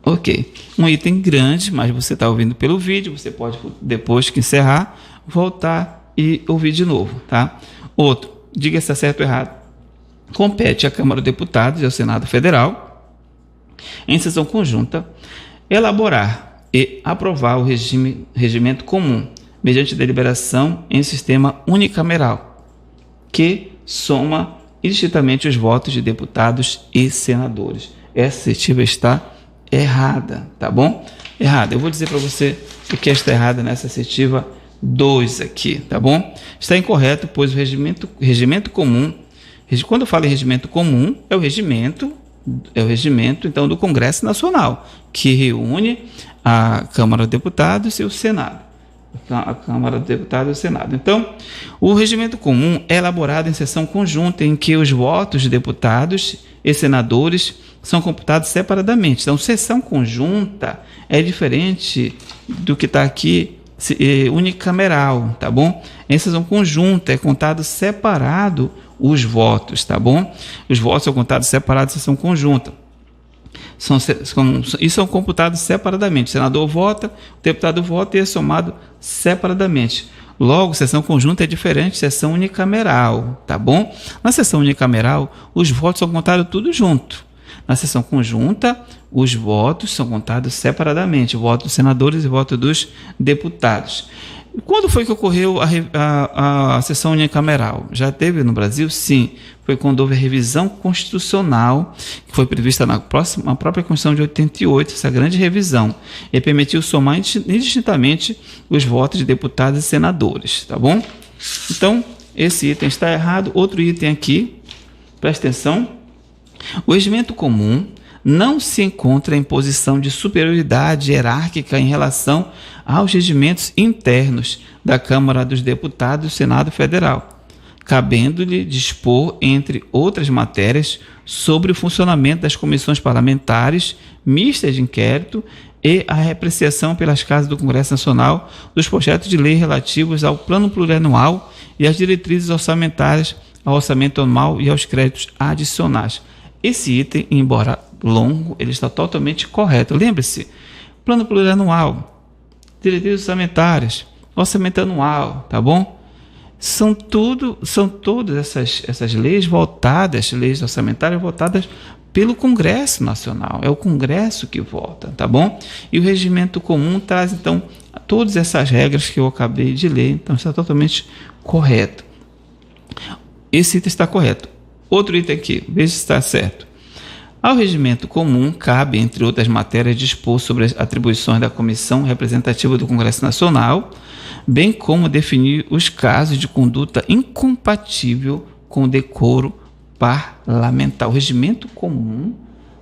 Ok. Um item grande, mas você está ouvindo pelo vídeo, você pode, depois que encerrar, voltar e ouvir de novo, tá? Outro, diga se está certo ou errado. Compete à Câmara dos Deputados e ao Senado Federal, em sessão conjunta, elaborar e aprovar o regimento comum, mediante deliberação em sistema unicameral, que soma indistintamente os votos de deputados e senadores. Essa assertiva está errada, tá bom? Errada. Eu vou dizer para você o que está errada nessa assertiva 2 aqui, tá bom? Está incorreto, pois o regimento comum, quando eu falo em regimento comum, é o regimento então do Congresso Nacional, que reúne a Câmara dos Deputados e o Senado. A Câmara dos Deputados e o Senado. Então, o regimento comum é elaborado em sessão conjunta, em que os votos de deputados e senadores são computados separadamente. Então, sessão conjunta é diferente do que está aqui unicameral, tá bom? Em sessão conjunta é contado separado os votos, tá bom? Os votos são contados separados em sessão conjunta. E são computados separadamente. O senador vota, o deputado vota e é somado separadamente. Logo, sessão conjunta é diferente de sessão unicameral, tá bom? Na sessão unicameral, os votos são contados tudo junto. Na sessão conjunta, os votos são contados separadamente, o voto dos senadores e o voto dos deputados. Quando foi que ocorreu a sessão unicameral? Já teve no Brasil? Sim. Foi quando houve a revisão constitucional, que foi prevista na própria Constituição de 88, essa grande revisão, e permitiu somar indistintamente os votos de deputados e senadores, tá bom? Então, esse item está errado. Outro item aqui, presta atenção, O regimento comum não se encontra em posição de superioridade hierárquica em relação aos regimentos internos da Câmara dos Deputados do Senado Federal, cabendo-lhe dispor, entre outras matérias, sobre o funcionamento das comissões parlamentares mistas de inquérito e a apreciação pelas casas do Congresso Nacional dos projetos de lei relativos ao plano plurianual e às diretrizes orçamentárias, ao orçamento anual e aos créditos adicionais. Esse item, embora longo, ele está totalmente correto. Lembre-se, plano plurianual, diretrizes orçamentárias, orçamento anual, tá bom? São todas essas leis voltadas, leis orçamentárias voltadas pelo Congresso Nacional. É o Congresso que vota, tá bom? E o regimento comum traz, então, todas essas regras que eu acabei de ler. Então, está totalmente correto. Esse item está correto. Outro item aqui, veja se está certo. Ao regimento comum, cabe, entre outras matérias, dispor sobre as atribuições da Comissão Representativa do Congresso Nacional, bem como definir os casos de conduta incompatível com o decoro parlamentar. O regimento comum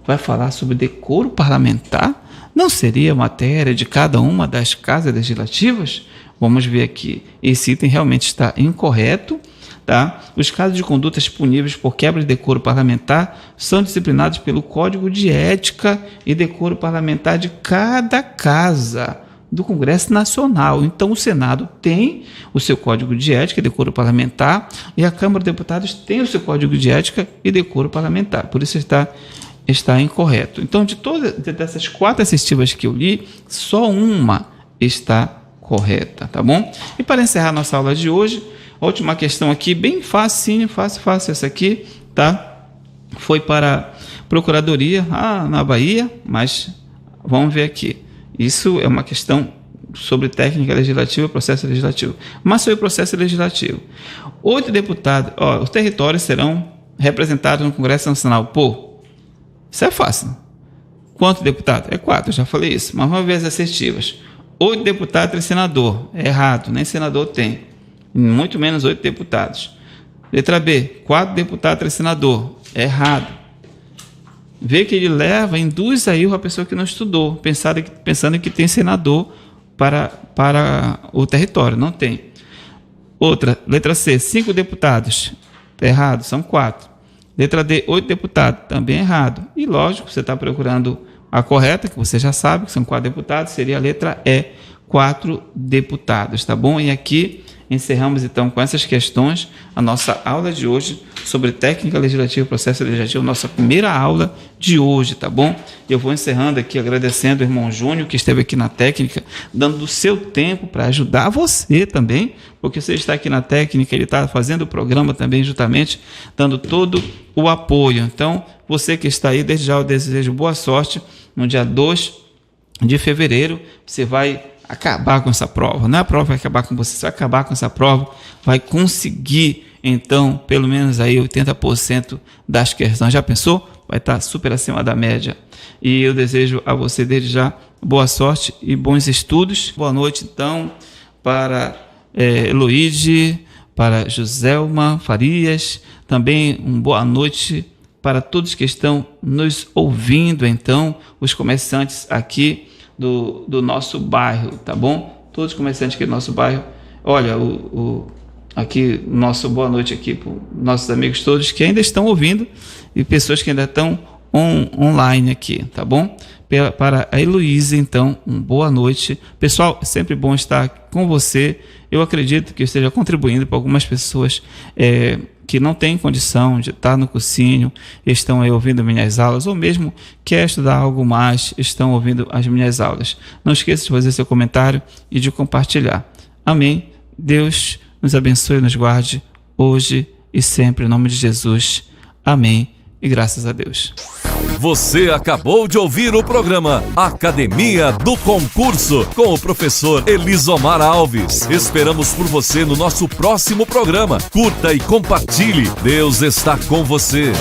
vai falar sobre decoro parlamentar? Não seria matéria de cada uma das casas legislativas? Vamos ver aqui. Esse item realmente está incorreto. Tá? Os casos de condutas puníveis por quebra de decoro parlamentar são disciplinados pelo Código de Ética e Decoro Parlamentar de cada casa do Congresso Nacional. Então, o Senado tem o seu Código de Ética e Decoro Parlamentar e a Câmara dos Deputados tem o seu Código de Ética e Decoro Parlamentar. Por isso está incorreto. Então, de todas dessas 4 assertivas que eu li, só uma está correta, tá bom? E para encerrar nossa aula de hoje, a última questão aqui, bem fácil essa aqui, tá? Foi para a Procuradoria na Bahia, mas vamos ver aqui. Isso é uma questão sobre técnica legislativa, processo legislativo. Mas sobre o processo legislativo. 8 deputados, os territórios serão representados no Congresso Nacional. Pô, isso é fácil. Quantos deputados? É 4, eu já falei isso. Mas vamos ver as assertivas. 8 deputados, 3 senadores. É errado, nem senador tem. Muito menos 8 deputados. Letra B, 4 deputados, 3 senadores. É errado. Vê que ele induz a erro a pessoa que não estudou, pensando que tem senador para o território. Não tem. Outra, letra C, 5 deputados. É errado, são 4. Letra D, 8 deputados. Também é errado. E lógico, você está procurando a correta, que você já sabe, que são 4 deputados, seria a letra E, 4 deputados, tá bom? E aqui encerramos então com essas questões a nossa aula de hoje sobre técnica legislativa e processo legislativo, nossa primeira aula de hoje, tá bom? Eu vou encerrando aqui agradecendo o irmão Júnior que esteve aqui na técnica, dando do seu tempo para ajudar você também, porque você está aqui na técnica, ele está fazendo o programa também justamente, dando todo o apoio. Então, você que está aí, desde já eu desejo boa sorte. No dia 2 de fevereiro, você vai acabar com essa prova. Não é a prova que vai acabar com você vai acabar com essa prova, vai conseguir, então, pelo menos aí 80% das questões. Já pensou? Vai estar super acima da média. E eu desejo a você, desde já, boa sorte e bons estudos. Boa noite, então, para Eloide, para Joselma Farias, também uma boa noite para todos que estão nos ouvindo, então, os comerciantes aqui do nosso bairro, tá bom? Todos os comerciantes aqui do nosso bairro. Olha, aqui, nosso boa noite aqui para nossos amigos todos que ainda estão ouvindo e pessoas que ainda estão online aqui, tá bom? Para a Heloísa, então, boa noite. Pessoal, é sempre bom estar com você. Eu acredito que eu esteja contribuindo para algumas pessoas que não têm condição de estar no cursinho, estão aí ouvindo minhas aulas, ou mesmo quer estudar algo mais, estão ouvindo as minhas aulas. Não esqueça de fazer seu comentário e de compartilhar. Amém. Deus nos abençoe e nos guarde hoje e sempre, em nome de Jesus. Amém. E graças a Deus. Você acabou de ouvir o programa Academia do Concurso com o professor Elisomar Alves. Esperamos por você no nosso próximo programa. Curta e compartilhe. Deus está com você.